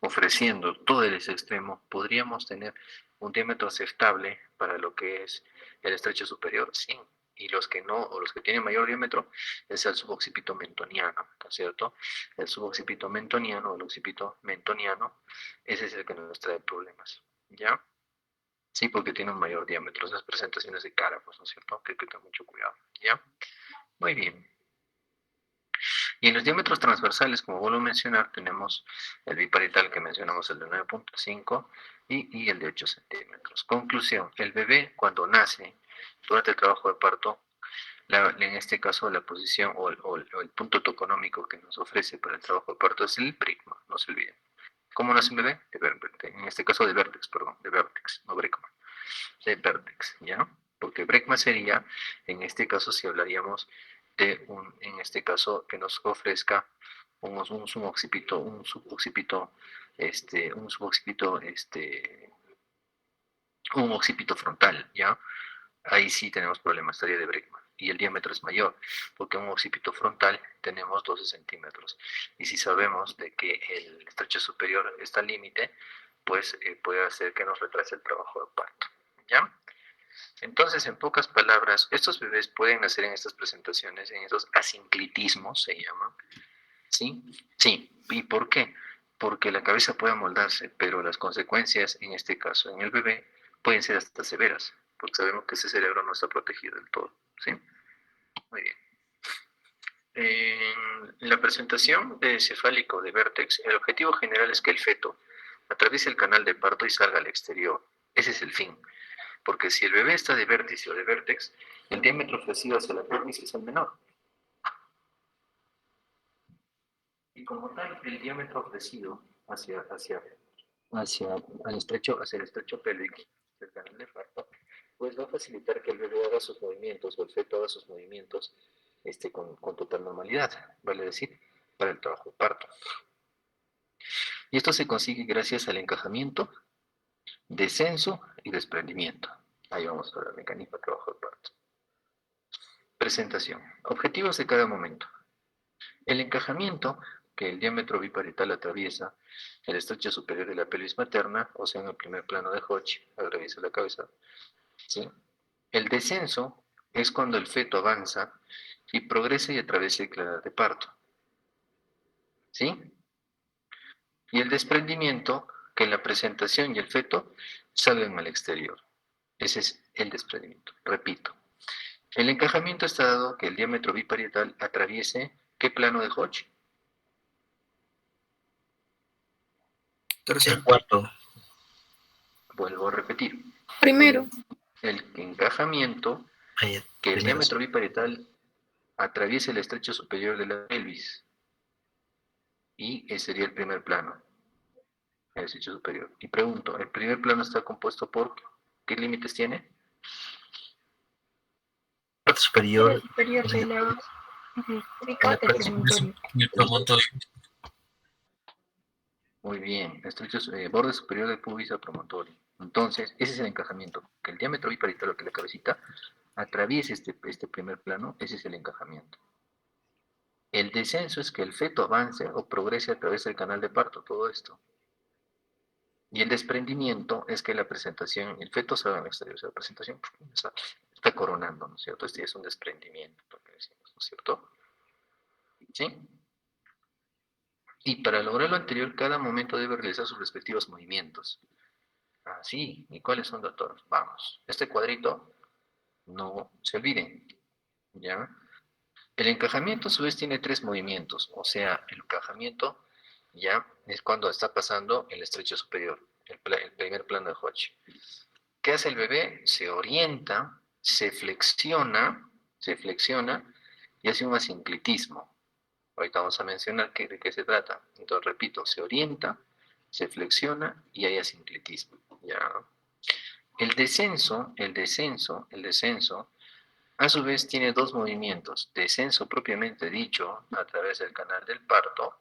ofreciendo todo ese extremo, podríamos tener un diámetro aceptable para lo que es el estrecho superior, sí. Y los que no, o los que tienen mayor diámetro, es el suboccipito mentoniano, ¿no es cierto? El suboccipito mentoniano, el occipito mentoniano, ese es el que nos trae problemas, ¿ya? Sí, porque tiene un mayor diámetro. Esas presentaciones de cara, pues, ¿no es cierto? Que hay que tener mucho cuidado, ¿ya? Muy bien. Y en los diámetros transversales, como vuelvo a mencionar, tenemos el biparietal que mencionamos, el de 9.5 y el de 8 centímetros. Conclusión, el bebé cuando nace, durante el trabajo de parto, en este caso la posición o el punto toconómico que nos ofrece para el trabajo de parto es el brecma, no se olviden. ¿Cómo nace un bebé? En este caso de vértex, perdón, de vértex, no brecma, de vértex, ¿ya? Porque brecma sería, en este caso, si hablaríamos de en este caso, que nos ofrezca un suboccipito, un occipito frontal, ¿ya? Ahí sí tenemos problemas, estaría de brecma. Y el diámetro es mayor, porque en un occipito frontal tenemos 12 centímetros. Y si sabemos de que el estrecho superior está al límite, pues puede hacer que nos retrase el trabajo de parto, ¿ya? Entonces, en pocas palabras, estos bebés pueden nacer en estas presentaciones, en esos asinclitismos se llaman, ¿sí? Sí. ¿Y por qué? Porque la cabeza puede amoldarse, pero las consecuencias, en este caso, en el bebé, pueden ser hasta severas, porque sabemos que ese cerebro no está protegido del todo, ¿sí? Muy bien. En la presentación de cefálico de vértex, el objetivo general es que el feto atraviese el canal de parto y salga al exterior. Ese es el fin. Porque si el bebé está de vértice o de vértex, el diámetro ofrecido hacia la pelvis es el menor. Y como tal, el diámetro ofrecido hacia el estrecho pélvico del canal de parto, pues va a facilitar que el bebé haga sus movimientos o el feto haga sus movimientos con total normalidad, vale decir, para el trabajo de parto. Y esto se consigue gracias al encajamiento, descenso y desprendimiento. Ahí vamos a ver el mecanismo de trabajo de parto. Presentación. Objetivos de cada momento. El encajamiento, que el diámetro biparietal atraviesa el estrecho superior de la pelvis materna, o sea, en el primer plano de Hodge, atraviesa la cabeza. ¿Sí? El descenso es cuando el feto avanza y progresa y atraviesa el canal de parto. ¿Sí? Y el desprendimiento, que en la presentación y el feto salgan al exterior. Ese es el desprendimiento. Repito. El encajamiento está dado que el diámetro biparietal atraviese ¿qué plano de Hodge? Tercero. El cuarto. Vuelvo a repetir. Primero. El encajamiento, que el diámetro biparietal atraviese el estrecho superior de la pelvis. Y ese sería el primer plano. El estrecho superior. Y pregunto, ¿el primer plano está compuesto por qué límites tiene? Parte superior. Superior de la El promontorio. Muy bien, estrecho, borde superior del pubis al promontorio. Entonces, ese es el encajamiento. Que el diámetro biparietal, que la cabecita, atraviese este primer plano, ese es el encajamiento. El descenso es que el feto avance o progrese a través del canal de parto, todo esto. Y el desprendimiento es que la presentación, el feto sale al exterior, o sea, la presentación está coronando, ¿no es cierto? Este es un desprendimiento, lo que decimos, ¿no es cierto? ¿Sí? Y para lograr lo anterior, cada momento debe realizar sus respectivos movimientos. Ah, sí. ¿Y cuáles son, doctor? Vamos. Este cuadrito, no se olviden. ¿Ya? El encajamiento, a su vez, tiene 3 movimientos. O sea, el encajamiento ya es cuando está pasando el estrecho superior, el primer plano de Hodge. ¿Qué hace el bebé? Se orienta, se flexiona y hace un asinclitismo. Ahorita vamos a mencionar de qué se trata. Entonces, repito, se orienta, se flexiona y hay asinclitismo. ¿Ya? El descenso, a su vez tiene 2 movimientos. Descenso propiamente dicho a través del canal del parto,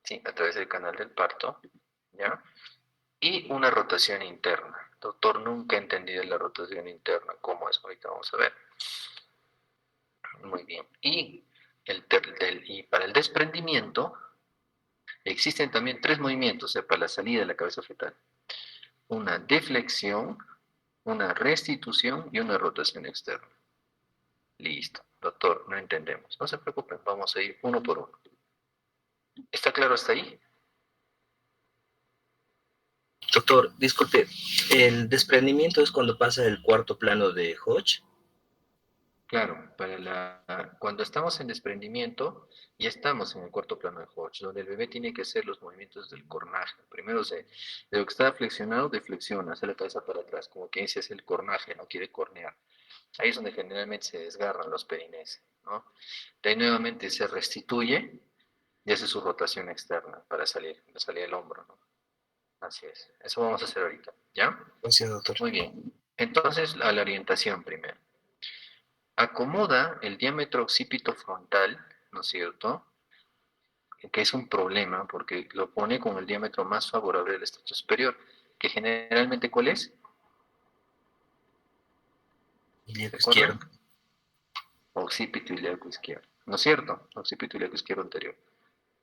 ¿sí? A través del canal del parto, ¿ya? Y una rotación interna. Doctor, nunca he entendido la rotación interna. ¿Cómo es? Ahorita vamos a ver. Muy bien. Y para el desprendimiento, existen también 3 movimientos, o sea, para la salida de la cabeza fetal. Una deflexión, una restitución y una rotación externa. Listo. Doctor, no entendemos. No se preocupen, vamos a ir uno por uno. ¿Está claro hasta ahí? Doctor, disculpe, ¿el desprendimiento es cuando pasa el cuarto plano de Hodge? Claro, cuando estamos en desprendimiento, ya estamos en el cuarto plano de Hodge, donde el bebé tiene que hacer los movimientos del cornaje. Primero de lo que está flexionado, deflexiona, hace la cabeza para atrás, como que ese es el cornaje, no quiere cornear. Ahí es donde generalmente se desgarran los perinés, ¿no? De ahí nuevamente se restituye y hace su rotación externa para salir el hombro, ¿no? Así es. Eso vamos a hacer ahorita, ¿ya? Gracias, doctor. Muy bien. Entonces, a la orientación primero. Acomoda el diámetro occipito frontal, ¿no es cierto? Que es un problema porque lo pone con el diámetro más favorable del estrecho superior, que generalmente, ¿cuál es? Ilíaco izquierdo. Occipito ilíaco izquierdo, ¿no es cierto? Occipito ilíaco izquierdo anterior.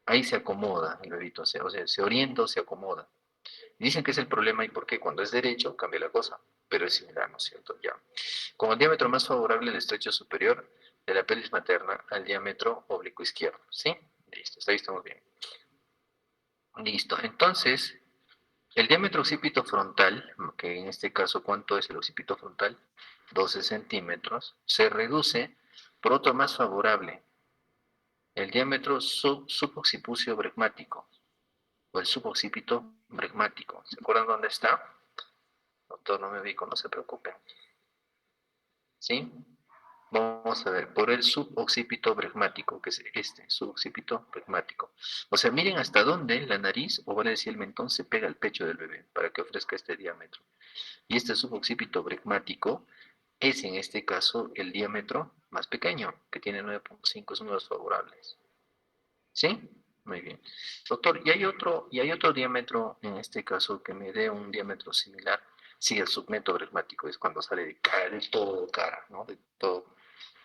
Ahí se acomoda el bebito, o sea, se orienta o se acomoda. Dicen que es el problema y por qué cuando es derecho cambia la cosa, pero es similar, ¿no es cierto? Ya. Con el diámetro más favorable del estrecho superior de la pelvis materna al diámetro oblicuo izquierdo, ¿sí? Listo, hasta ahí estamos bien. Listo, entonces, el diámetro occipito frontal, que en este caso, ¿cuánto es el occipito frontal? 12 centímetros, se reduce por otro más favorable, el diámetro suboccipucio bregmático, o el suboccipito bregmático. ¿Se acuerdan dónde está? Doctor, no me ubico, no se preocupen. ¿Sí? Vamos a ver, por el suboccipito bregmático, que es este, suboccipito bregmático. O sea, miren hasta dónde la nariz, o vale decir el mentón, se pega al pecho del bebé, para que ofrezca este diámetro. Y este suboccipito bregmático es en este caso el diámetro más pequeño, que tiene 9.5, es uno de los favorables. ¿Sí? Muy bien. Doctor, y hay otro diámetro, en este caso, que me dé un diámetro similar. Sí, el subneto bregmático es cuando sale de cara, de todo cara, ¿no? De todo.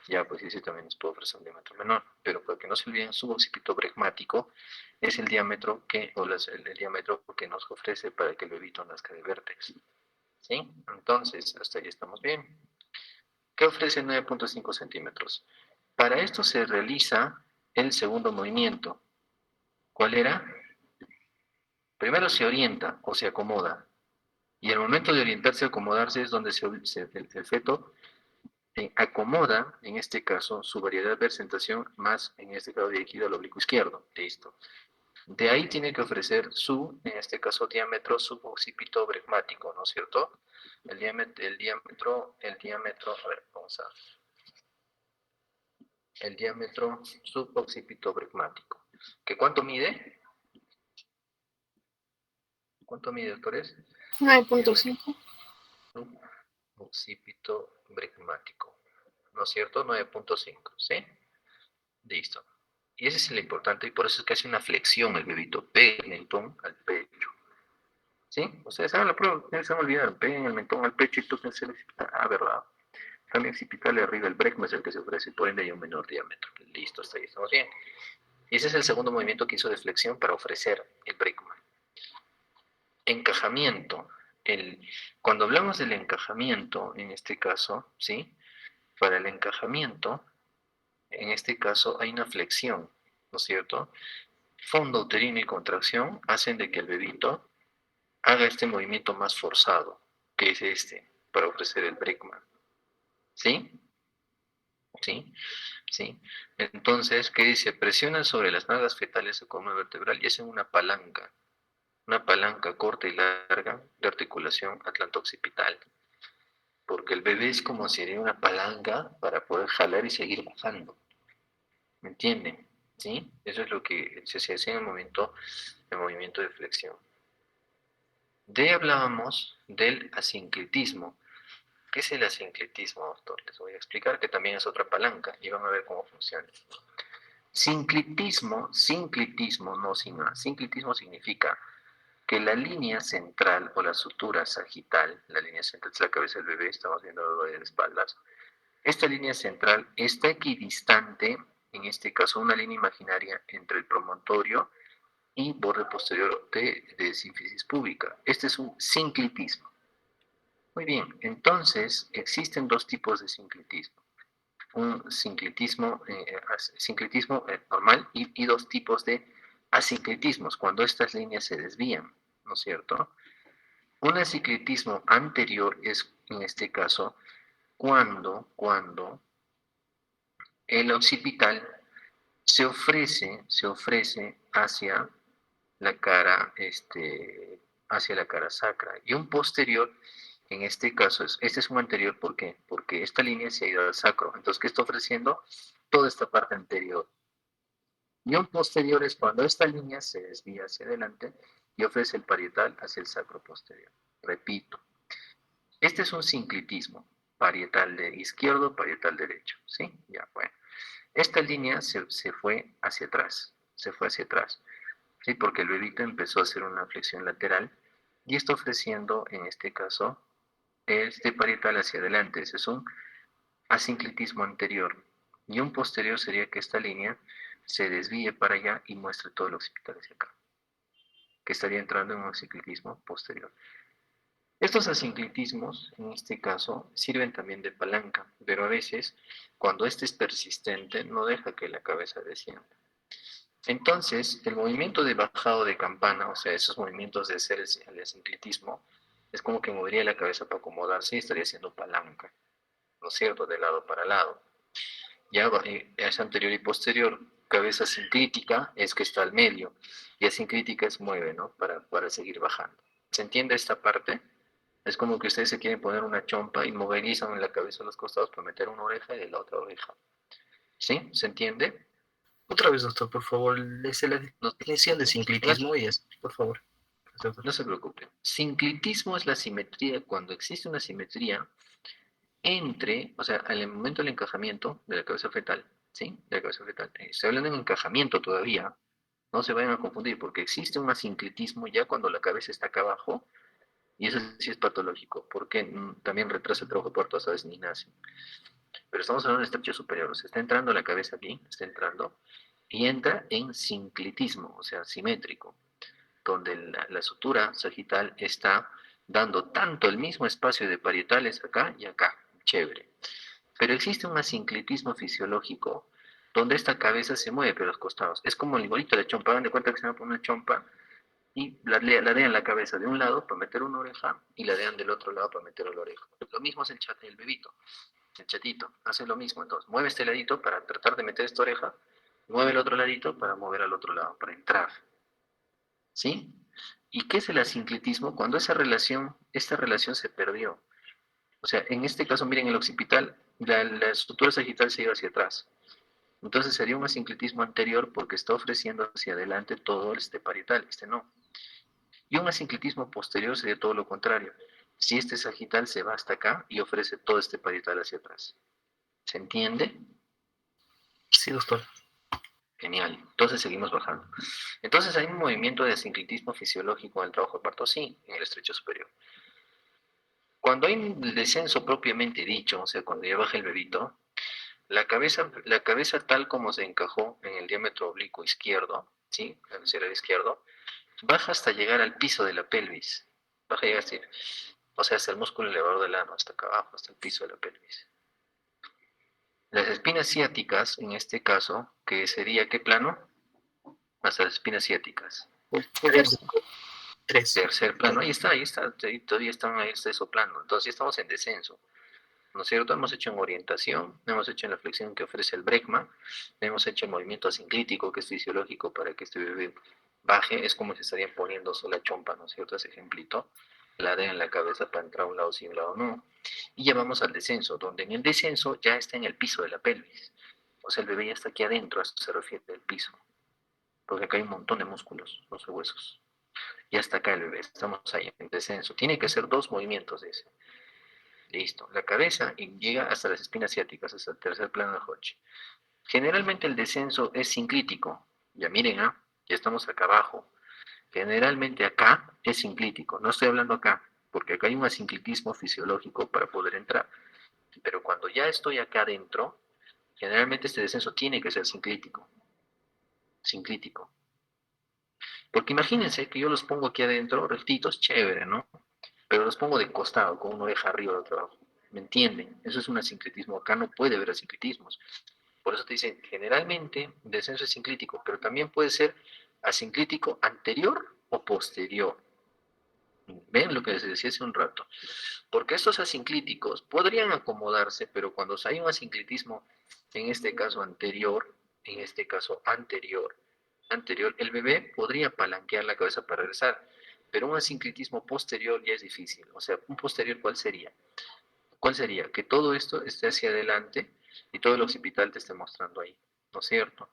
Ya, pues ese también nos puede ofrecer un diámetro menor. Pero para que no se olviden, su occipito bregmático es el diámetro el diámetro que nos ofrece para que el bebito nazca de vértex. ¿Sí? Entonces, hasta ahí estamos bien. ¿Qué ofrece 9.5 centímetros? Para esto se realiza el segundo movimiento. ¿Cuál era? Primero se orienta o se acomoda. Y el momento de orientarse o acomodarse es donde el feto acomoda, en este caso, su variedad de presentación, más en este caso dirigido al oblicuo izquierdo. Listo. De ahí tiene que ofrecer en este caso, diámetro suboccipito bregmático, ¿no es cierto? El diámetro, a ver, vamos a ver. El diámetro suboccipito bregmático. ¿Que cuánto mide? ¿Cuánto mide, doctores? 9.5. Suboccipito bregmático. ¿No es cierto? 9.5, ¿sí? Listo. Y ese es el importante, y por eso es que hace una flexión el bebito. Pega el mentón al pecho. ¿Sí? Ustedes hagan la prueba, se me olvidaron. Peguen el mentón al pecho y tóquense el occipital. Ah, verdad. Cambio occipital arriba, el bregma es el que se ofrece, por ende hay un menor diámetro. Listo, hasta ahí estamos bien. Y ese es el segundo movimiento que hizo de flexión para ofrecer el bregma. Encajamiento. Cuando hablamos del encajamiento, en este caso, ¿sí? Para el encajamiento, en este caso hay una flexión, ¿no es cierto? Fondo uterino y contracción hacen de que el bebito haga este movimiento más forzado, que es este, para ofrecer el bregma. ¿Sí? ¿Sí? ¿Sí? Entonces, ¿qué dice? Presionan sobre las nalgas fetales o columna vertebral y hacen una palanca corta y larga de articulación atlanto-occipital. Porque el bebé es como si haría una palanca para poder jalar y seguir bajando. ¿Me entienden? ¿Sí? Eso es lo que se hace en el movimiento de flexión. De ahí hablábamos del asinclitismo. ¿Qué es el asinclitismo, doctor? Les voy a explicar que también es otra palanca y van a ver cómo funciona. Sinclitismo, no sin A. Sinclitismo significa que la línea central o la sutura sagital, la línea central es la cabeza del bebé, estamos viendo de espaldas, esta línea central está equidistante, en este caso una línea imaginaria entre el promontorio y borde posterior de sínfisis púbica. Este es un sinclitismo. Muy bien, entonces existen dos tipos de sinclitismo. Un sinclitismo normal y dos tipos de asinclitismos, cuando estas líneas se desvían, ¿no es cierto? Un asinclitismo anterior es, en este caso, cuando el occipital se ofrece hacia la cara, hacia la cara sacra. Y un posterior, en este caso, este es un anterior, ¿por qué? Porque esta línea se ha ido al sacro. Entonces, ¿qué está ofreciendo? Toda esta parte anterior. Y un posterior es cuando esta línea se desvía hacia adelante y ofrece el parietal hacia el sacro posterior. Repito, este es un sinclitismo, parietal de izquierdo, parietal derecho, ¿sí? Ya, bueno. Esta línea se fue hacia atrás, ¿sí? Porque el bebito empezó a hacer una flexión lateral y está ofreciendo, en este caso, este parietal hacia adelante. Ese es un asinclitismo anterior. Y un posterior sería que esta línea se desvíe para allá y muestre todo el occipital hacia acá, que estaría entrando en un asinclitismo posterior. Estos asinclitismos, en este caso, sirven también de palanca, pero a veces, cuando este es persistente, no deja que la cabeza descienda. Entonces, el movimiento de bajado de campana, o sea, esos movimientos de hacer el asinclitismo, es como que movería la cabeza para acomodarse y estaría haciendo palanca, ¿no es cierto?, de lado para lado. Ya es anterior y posterior. Cabeza sinclítica es que está al medio, y asinclítica es mueve, ¿no?, para seguir bajando. ¿Se entiende esta parte? Es como que ustedes se quieren poner una chompa y movilizan la cabeza a los costados para meter una oreja y de la otra oreja. ¿Sí? ¿Se entiende? Otra vez, doctor, por favor, léese la definición de sinclitismo y es, por favor. No se preocupen. Sinclitismo es la simetría, cuando existe una simetría o sea, en el momento del encajamiento de la cabeza fetal, ¿sí? De la cabeza fetal. Estoy hablando de encajamiento todavía, no se vayan a confundir, porque existe un asincretismo ya cuando la cabeza está acá abajo, y eso sí es patológico, porque también retrasa el trabajo de parto, a veces ni nace. Pero estamos hablando del estrecho superior, o sea, está entrando la cabeza aquí, está entrando, y entra en sinclitismo, o sea, simétrico, donde la sutura sagital está dando tanto el mismo espacio de parietales acá y acá, chévere. Pero existe un asinclitismo fisiológico donde esta cabeza se mueve por los costados. Es como el igualito de chompa, hagan de cuenta que se me pone una chompa y ladean la cabeza de un lado para meter una oreja y ladean del otro lado para meter la oreja. Lo mismo es el bebito, el chatito, hace lo mismo. Entonces, mueve este ladito para tratar de meter esta oreja, mueve el otro ladito para mover al otro lado, para entrar. ¿Sí? ¿Y qué es el asinclitismo? Cuando esta relación se perdió. O sea, en este caso, miren, el occipital, la estructura sagital se iba hacia atrás. Entonces sería un asinclitismo anterior porque está ofreciendo hacia adelante todo este parietal, este no. Y un asinclitismo posterior sería todo lo contrario. Si este sagital se va hasta acá y ofrece todo este parietal hacia atrás. ¿Se entiende? Sí, doctor. Genial. Entonces seguimos bajando. Entonces hay un movimiento de asinclitismo fisiológico en el trabajo de parto, sí, en el estrecho superior. Cuando hay un descenso propiamente dicho, o sea, cuando ya baja el bebito, la cabeza tal como se encajó en el diámetro oblicuo izquierdo, ¿sí? El visceral izquierdo, baja hasta llegar al piso de la pelvis. Baja y llega así, o sea, hasta el músculo elevador del ano, hasta acá abajo, hasta el piso de la pelvis. Las espinas ciáticas, en este caso, que sería, ¿qué plano? Hasta las espinas ciáticas. Tercer plano, ahí está, todavía están ahí, está eso plano. Entonces ya estamos en descenso. ¿No es cierto? Hemos hecho en orientación, hemos hecho en la flexión que ofrece el brecma, hemos hecho el movimiento asinclítico que es fisiológico para que este bebé baje, es como si estarían poniendo sola chompa, ¿no es cierto? Ese ejemplito, la de en la cabeza para entrar a un lado sí, a un lado no. Y ya vamos al descenso, donde en el descenso ya está en el piso de la pelvis. O sea, el bebé ya está aquí adentro, a esto se refiere el piso, porque acá hay un montón de músculos, no solo huesos. Y hasta acá el bebé, estamos ahí en descenso. Tiene que hacer dos movimientos de ese. Listo. La cabeza llega hasta las espinas ciáticas, hasta el tercer plano de Hodge. Generalmente el descenso es sinclítico. Ya miren, ya estamos acá abajo. Generalmente acá es sinclítico. No estoy hablando acá, porque acá hay un asinclitismo fisiológico para poder entrar. Pero cuando ya estoy acá adentro, generalmente este descenso tiene que ser sinclítico. Sinclítico. Porque imagínense que yo los pongo aquí adentro, rectitos, chévere, ¿no? Pero los pongo de costado, con una oreja arriba de otro abajo. ¿Me entienden? Eso es un asincretismo. Acá no puede haber asincretismos. Por eso te dicen, generalmente descenso es sinclítico, pero también puede ser asinclítico anterior o posterior. ¿Ven lo que les decía hace un rato? Porque estos asinclíticos podrían acomodarse, pero cuando hay un asinclitismo, en este caso anterior, en este caso anterior, el bebé podría palanquear la cabeza para regresar, pero un asinclitismo posterior ya es difícil. O sea, un posterior, ¿cuál sería? ¿Cuál sería? Que todo esto esté hacia adelante y todo el occipital te esté mostrando ahí, ¿no es cierto?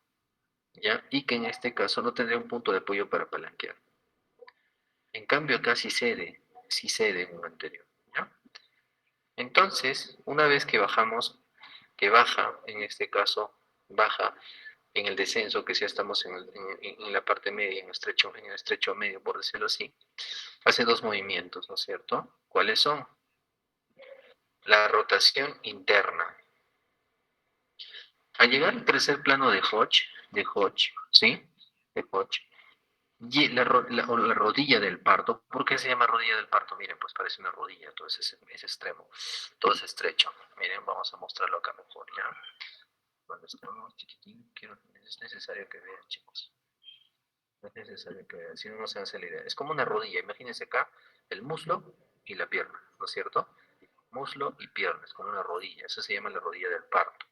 ¿Ya? Y que en este caso no tendría un punto de apoyo para palanquear. En cambio acá sí cede en un anterior, ¿ya? Entonces, una vez que bajamos, que baja, en este caso, baja en el descenso, que ya estamos en la parte media, en el estrecho medio, por decirlo así, hace dos movimientos, ¿no es cierto? ¿Cuáles son? La rotación interna. Al llegar al tercer plano de Hodge, ¿sí? De Hodge, y la rodilla del parto, ¿por qué se llama rodilla del parto? Miren, pues parece una rodilla, todo ese extremo, todo es estrecho. Miren, vamos a mostrarlo acá mejor, ¿ya? Cuando estamos chiquitín, es necesario que vean, chicos. Es necesario que vean, si no, no se hace la idea. Es como una rodilla, imagínense acá el muslo y la pierna, ¿no es cierto? Muslo y pierna, es como una rodilla, eso se llama la rodilla del parto.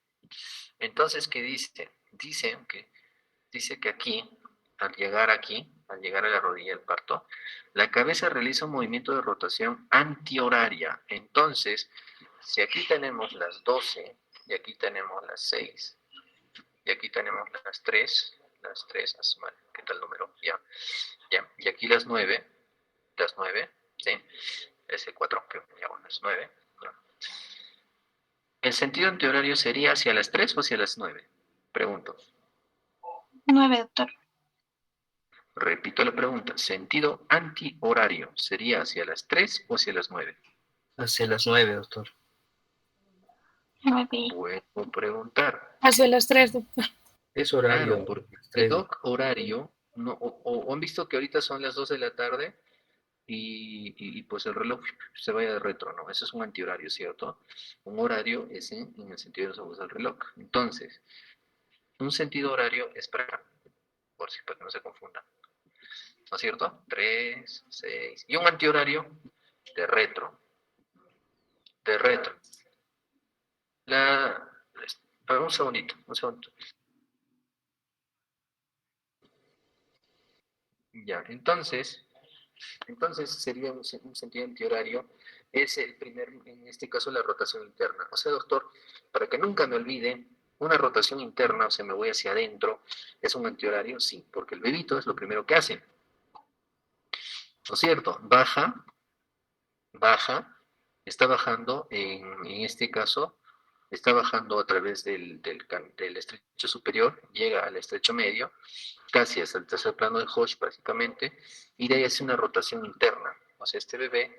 Entonces, ¿qué dice? Dice que aquí, al llegar a la rodilla del parto, la cabeza realiza un movimiento de rotación antihoraria. Entonces, si aquí tenemos las 12, y aquí tenemos las 6, y aquí tenemos las 3, ¿qué tal número? Ya, y aquí las 9, ¿sí? Ese 4, que ya bueno, es 9, ¿ya? ¿El sentido antihorario sería hacia las 3 o hacia las 9? Pregunto. 9, doctor. Repito la pregunta. ¿Sentido antihorario sería hacia las 3 o hacia las 9? Hacia las 9, doctor. 9. Puedo preguntar. Hacia las 3, doctor. Es horario. Claro, porque las el 3. doc horario, no, o han visto que ahorita son las 2 de la tarde pues el reloj se vaya de retro, ¿no? Eso es un antihorario, ¿cierto? Un horario es en el sentido de los ojos del reloj. Entonces, un sentido horario es para que no se confunda, ¿no es cierto? 3, 6. Y un antihorario de retro. De retro. La, un segundito, un segundito. Ya, entonces sería un sentido antihorario, es el primer, en este caso la rotación interna. O sea, doctor, para que nunca me olvide, una rotación interna, o sea, me voy hacia adentro, ¿es un antihorario? Sí, porque el bebito es lo primero que hace. ¿No es cierto? Baja, está bajando, en este caso, está bajando a través del estrecho superior, llega al estrecho medio, casi hasta el tercer plano de Hodge básicamente, y de ahí hace una rotación interna. O sea, este bebé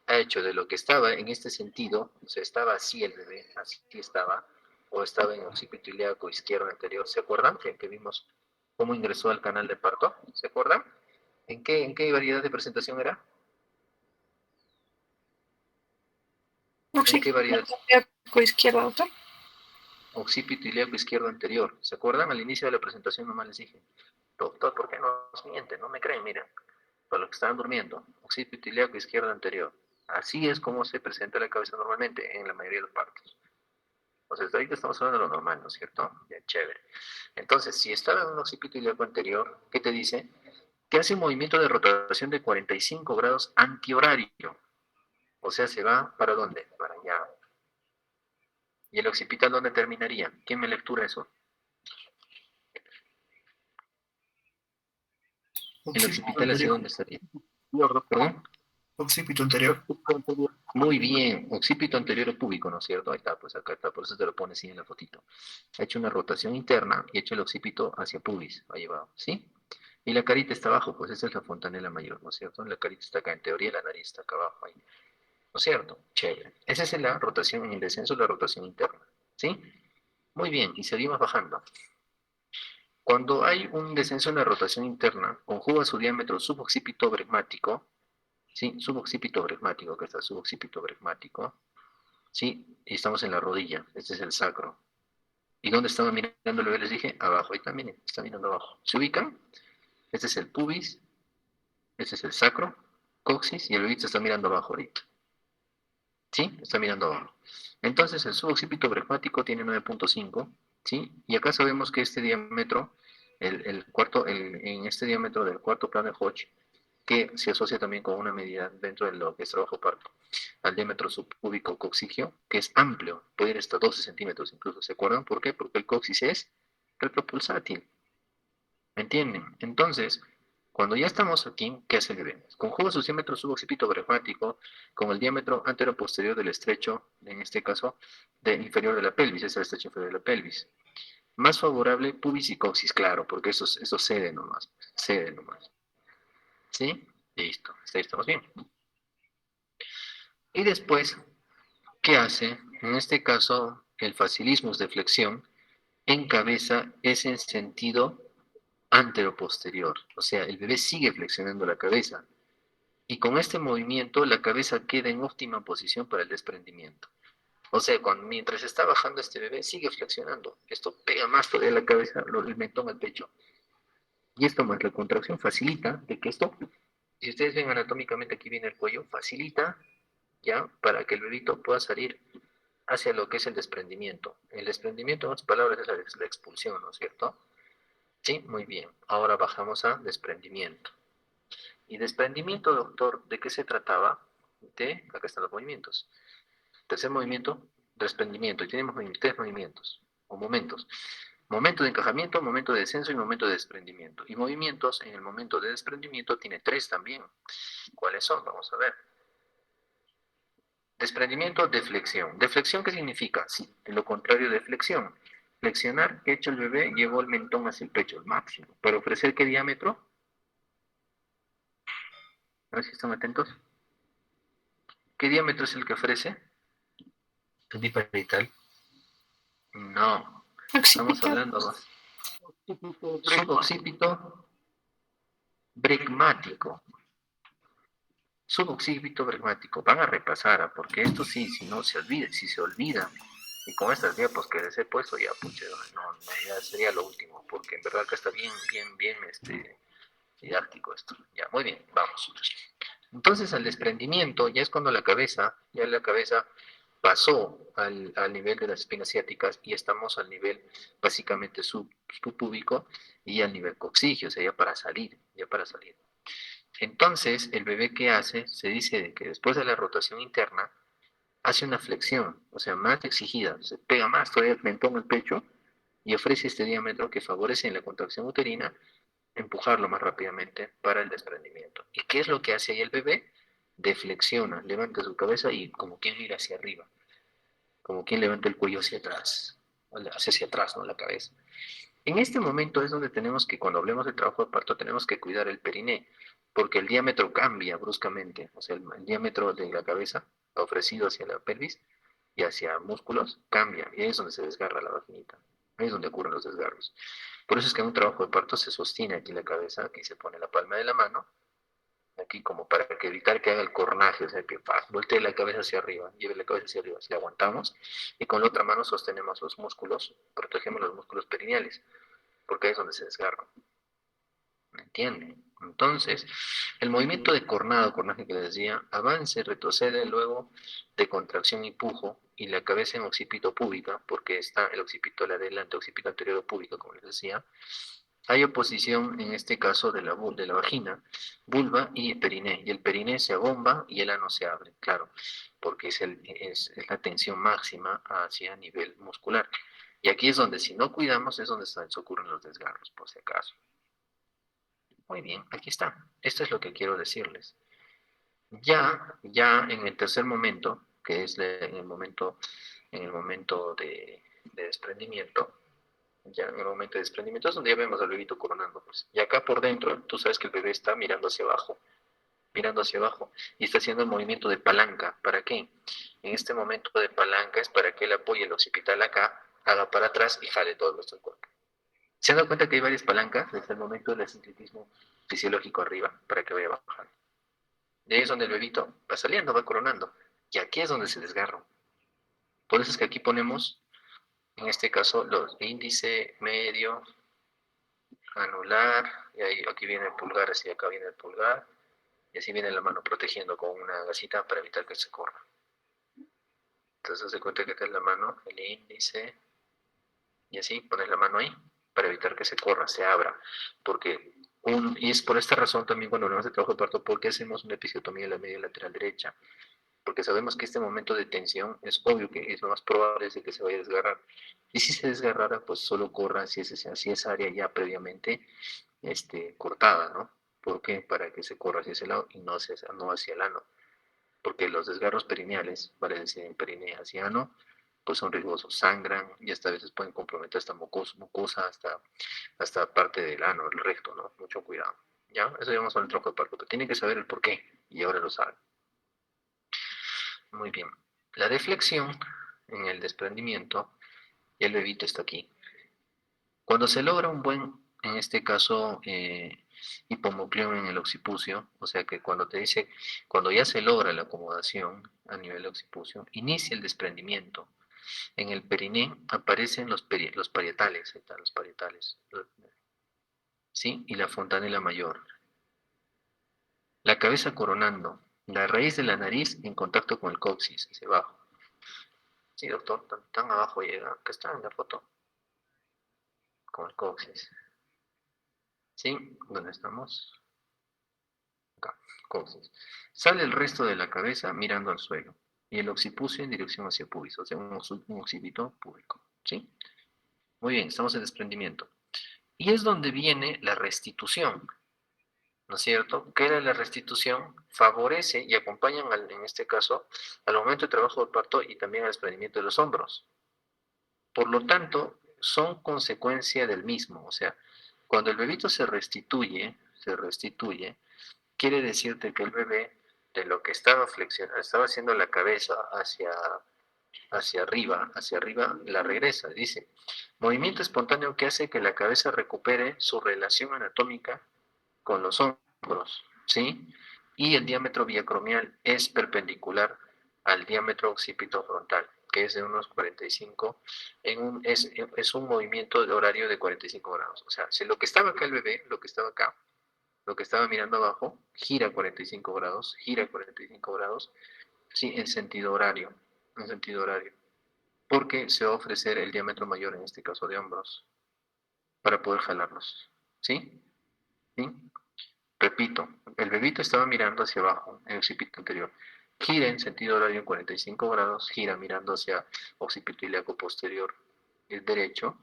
ha hecho de lo que estaba en este sentido, o sea, estaba así el bebé, así estaba, o estaba en occipito ilíaco izquierdo anterior. ¿Se acuerdan que vimos cómo ingresó al canal de parto? ¿Se acuerdan? ¿En qué variedad de presentación era? ¿En qué variedad? Izquierda, doctor. Occipito ilíaco izquierdo anterior. ¿Se acuerdan? Al inicio de la presentación nomás les dije, doctor, ¿por qué nos mienten? No me creen, miren. Para los que estaban durmiendo. Occipito ilíaco izquierdo anterior. Así es como se presenta la cabeza normalmente en la mayoría de los partos. O sea, hasta ahorita estamos hablando de lo normal, ¿no es cierto? Bien, chévere. Entonces, si estaba en un occipito ilíaco anterior, ¿qué te dice? Que hace un movimiento de rotación de 45 grados antihorario. O sea, se va, ¿para dónde? Para allá. ¿Y el occipital dónde terminaría? ¿Quién me lectura eso? ¿El occipital hacia dónde estaría? ¿Perdón? Occipito anterior. Muy bien, occipito anterior púbico, ¿no es cierto? Ahí está, pues acá está, por eso te lo pones así en la fotito. Ha hecho una rotación interna y ha hecho el occipito hacia pubis, ahí va, ¿sí? Y la carita está abajo, pues esa es la fontanela mayor, ¿no es cierto? La carita está acá, en teoría la nariz está acá abajo, ahí. ¿No es cierto? Chévere. Esa es la rotación, en el descenso, la rotación interna, ¿sí? Muy bien, y seguimos bajando. Cuando hay un descenso en la rotación interna, conjuga su diámetro suboccipito bregmático, ¿sí? Suboccipito bregmático, que está suboccipito bregmático, ¿sí? Y estamos en la rodilla, este es el sacro. ¿Y dónde estaba mirando el bebé? Les dije, abajo, ahí también, está mirando abajo. ¿Se ubican? Este es el pubis, este es el sacro, coxis, y el bebito está mirando abajo ahorita. ¿Sí? Está mirando abajo. Entonces el suboccipito bregmático tiene 9.5, ¿sí? Y acá sabemos que este diámetro, en este diámetro del cuarto plano de Hodge, que se asocia también con una medida dentro de lo que es trabajo parto, al diámetro subpúbico coxigio, que es amplio, puede ir hasta 12 centímetros incluso. ¿Se acuerdan por qué? Porque el coxis es retropulsátil. ¿Me entienden? Entonces, cuando ya estamos aquí, ¿qué hace el bebé? Conjuga su diámetro suboccipito bregmático con el diámetro antero-posterior del estrecho, en este caso, inferior de la pelvis, es el estrecho inferior de la pelvis. Más favorable, pubis y coxis, claro, porque eso cede nomás, cede nomás. ¿Sí? Listo, hasta ahí estamos bien. Y después, ¿qué hace? En este caso, el facilismus de flexión encabeza ese en sentido antero-posterior. O sea, el bebé sigue flexionando la cabeza. Y con este movimiento, la cabeza queda en óptima posición para el desprendimiento. O sea, mientras está bajando este bebé, sigue flexionando. Esto pega más todavía la cabeza, el mentón al pecho. Y esto más la contracción facilita de que esto, si ustedes ven anatómicamente, aquí viene el cuello, facilita ya para que el bebito pueda salir hacia lo que es el desprendimiento. El desprendimiento, en otras palabras, es la expulsión, ¿no es cierto? Sí, muy bien. Ahora bajamos a desprendimiento. Y desprendimiento, doctor, ¿de qué se trataba? Acá están los movimientos. Tercer movimiento, desprendimiento. Y tenemos tres movimientos, o momentos. Momento de encajamiento, momento de descenso y momento de desprendimiento. Y movimientos en el momento de desprendimiento tiene tres también. ¿Cuáles son? Vamos a ver. Desprendimiento, deflexión. ¿Deflexión qué significa? Sí, lo contrario de flexión. Flexionar, ¿qué ha hecho el bebé? Llevó el mentón hacia el pecho, el máximo. ¿Para ofrecer qué diámetro? A ver si están atentos. ¿Qué diámetro es el que ofrece? El biparietal. No, estamos hablando más. Suboccipito bregmático. Suboccipito bregmático. Van a repasar, porque esto sí, si no se olvida, si se olvida, y con estas diapos que les he puesto, ya, pucha, no, ya sería lo último, porque en verdad que está bien, didáctico esto. Ya, muy bien, vamos. Entonces, al desprendimiento, ya es cuando la cabeza pasó al nivel de las espinas ciáticas y estamos al nivel básicamente subpúbico y al nivel coxígeo, o sea, ya para salir, ya para salir. Entonces, el bebé que hace, se dice de que después de la rotación interna, hace una flexión, o sea, más exigida, se pega más todavía el mentón al pecho y ofrece este diámetro que favorece en la contracción uterina empujarlo más rápidamente para el desprendimiento. ¿Y qué es lo que hace ahí el bebé? Deflexiona, levanta su cabeza y como quien mira hacia arriba, como quien levanta el cuello hacia atrás, ¿no? La cabeza. En este momento es donde tenemos que, cuando hablemos de trabajo de parto, tenemos que cuidar el periné, porque el diámetro cambia bruscamente, o sea, el diámetro de la cabeza ofrecido hacia la pelvis y hacia músculos cambia, y ahí es donde se desgarra la vaginita, ahí es donde ocurren los desgarros. Por eso es que en un trabajo de parto se sostiene aquí la cabeza, aquí se pone la palma de la mano, aquí como para que evitar que haga el cornaje, o sea, que voltee la cabeza hacia arriba, lleve la cabeza hacia arriba, si la aguantamos, y con la otra mano sostenemos los músculos, protegemos los músculos perineales, porque ahí es donde se desgarran. ¿Me entienden? Entonces, el movimiento de cornado, cornaje que les decía, avance, retrocede, luego de contracción y pujo, y la cabeza en occipito púbica, porque está el occipito adelante, occipito anterior púbico, como les decía. Hay oposición, en este caso, de la vagina, vulva y periné. Y el periné se abomba y el ano se abre, claro, porque es la tensión máxima hacia nivel muscular. Y aquí es donde, si no cuidamos, es donde se ocurren los desgarros, por si acaso. Muy bien, aquí está. Esto es lo que quiero decirles. Ya en el tercer momento, que es en el momento de desprendimiento, ya en el momento de desprendimiento es donde ya vemos al bebito coronando. Pues. Y acá por dentro, tú sabes que el bebé está mirando hacia abajo, y está haciendo el movimiento de palanca. ¿Para qué? En este momento de palanca es para que él apoye el occipital acá, haga para atrás y jale todo nuestro cuerpo. ¿Se han dado cuenta que hay varias palancas desde el momento del sincretismo fisiológico arriba para que vaya bajando? De ahí es donde el bebito va saliendo, va coronando. Y aquí es donde se desgarra. Por eso es que aquí ponemos, en este caso, los índice, medio, anular, y ahí aquí viene el pulgar, así acá viene el pulgar, y así viene la mano protegiendo con una gasita para evitar que se corra. Entonces se cuenta que acá es la mano, el índice, y así pones la mano ahí para evitar que se corra, se abra, porque y es por esta razón también cuando hablamos de trabajo de parto, porque hacemos una episiotomía en la media lateral derecha, porque sabemos que este momento de tensión es obvio que es lo más probable es de que se vaya a desgarrar, y si se desgarrara, pues solo corra si esa área ya previamente cortada, ¿no? ¿Por qué? Para que se corra hacia ese lado y no hacia el ano, porque los desgarros perineales, vale decir, en perineo hacia ano, pues son riesgosos, sangran y hasta a veces pueden comprometer hasta mucosa hasta parte del ano, el recto, ¿no? Mucho cuidado. ¿Ya? Eso llevamos al trabajo de parto, pero tienen que saber el por qué y ahora lo saben. Muy bien. La deflexión en el desprendimiento, y el bebito está aquí. Cuando se logra un buen, en este caso, hipomucleón en el occipucio, o sea que cuando ya se logra la acomodación a nivel occipucio, inicia el desprendimiento. En el periné aparecen los parietales, ¿sí? Y la fontanela mayor. La cabeza coronando, la raíz de la nariz en contacto con el coxis, hacia abajo. Sí, doctor, tan abajo llega, acá está en la foto, con el coxis. ¿Sí? ¿Dónde estamos? Acá, coxis. Sale el resto de la cabeza mirando al suelo y el occipucio en dirección hacia pubis, o sea, un occipito púbico. ¿Sí? Muy bien, estamos en desprendimiento. Y es donde viene la restitución. ¿no es cierto? Que la restitución favorece y acompañan, en este caso, al aumento de trabajo de parto y también al desprendimiento de los hombros. Por lo tanto, son consecuencia del mismo. O sea, cuando el bebito se restituye, quiere decirte que el bebé, de lo que estaba flexionando, estaba haciendo la cabeza hacia arriba, la regresa. Dice, movimiento espontáneo que hace que la cabeza recupere su relación anatómica con los hombros, ¿sí? Y el diámetro biacromial es perpendicular al diámetro occipito frontal, que es de unos 45, es un movimiento de horario de 45 grados. O sea, si lo que estaba acá el bebé, lo que estaba acá, lo que estaba mirando abajo, gira 45 grados, sí, en sentido horario, porque se va a ofrecer el diámetro mayor, en este caso de hombros, para poder jalarlos, ¿sí? ¿Sí? Repito, el bebito estaba mirando hacia abajo, en el occipito anterior. Gira en sentido horario en 45 grados, gira mirando hacia occipito ilíaco posterior derecho,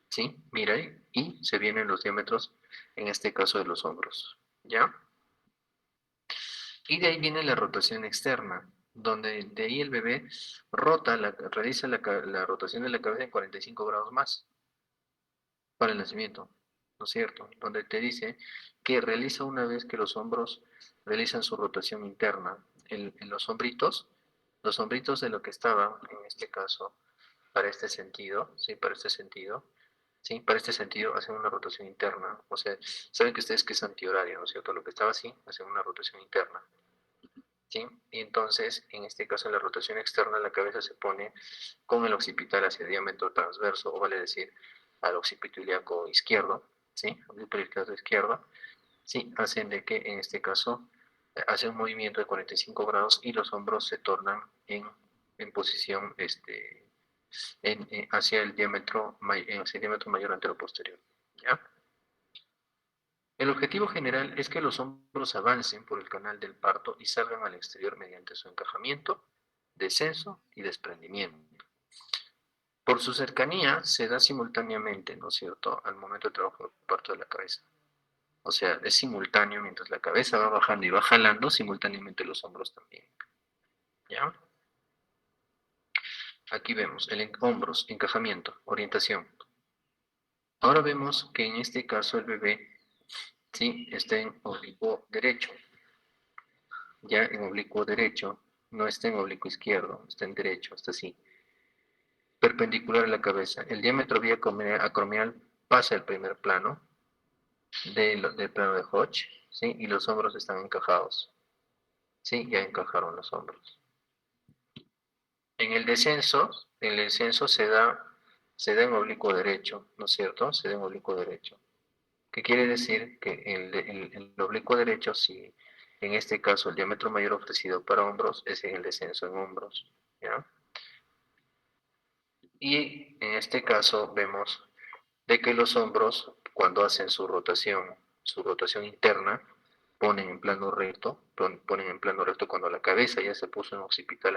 ¿sí? Mira y se vienen los diámetros, en este caso de los hombros, ¿ya? Y de ahí viene la rotación externa, donde de ahí el bebé realiza la rotación de la cabeza en 45 grados más para el nacimiento, ¿no es cierto? Donde te dice que realiza una vez que los hombros realizan su rotación interna. En los hombritos de lo que estaba, en este caso, para este sentido, ¿sí? ¿sí? Para este sentido hacen una rotación interna. O sea, saben que ustedes que es antihorario, ¿no es cierto? Lo que estaba así, hacen una rotación interna. ¿Sí? Y entonces, en este caso, en la rotación externa, la cabeza se pone con el occipital hacia el diámetro transverso, o vale decir, al occipito ilíaco izquierdo, ¿sí? Occipito ilíaco izquierdo, ¿sí? Hacen de que, en este caso, hace un movimiento de 45 grados y los hombros se tornan en posición hacia el diámetro mayor antero-posterior, ¿ya? El objetivo general es que los hombros avancen por el canal del parto y salgan al exterior mediante su encajamiento, descenso y desprendimiento. Por su cercanía se da simultáneamente, ¿no es cierto?, al momento de trabajo del parto de la cabeza. O sea, es simultáneo, mientras la cabeza va bajando y va jalando, simultáneamente los hombros también. ¿Ya? Aquí vemos hombros, encajamiento, orientación. Ahora vemos que en este caso el bebé, ¿sí?, está en oblicuo derecho. Ya en oblicuo derecho, no está en oblicuo izquierdo, está en derecho, está así. Perpendicular a la cabeza. El diámetro acromial pasa el primer plano del plano de Hodge, ¿sí? Y los hombros están encajados. ¿Sí? Ya encajaron los hombros. En el descenso se da en oblicuo derecho, ¿no es cierto? Se da en oblicuo derecho. ¿Qué quiere decir? Que el oblicuo derecho, si en este caso el diámetro mayor ofrecido para hombros es en el descenso en hombros, ¿ya? Y en este caso vemos de que los hombros, cuando hacen su rotación interna, ponen en plano recto cuando la cabeza ya se puso en occipito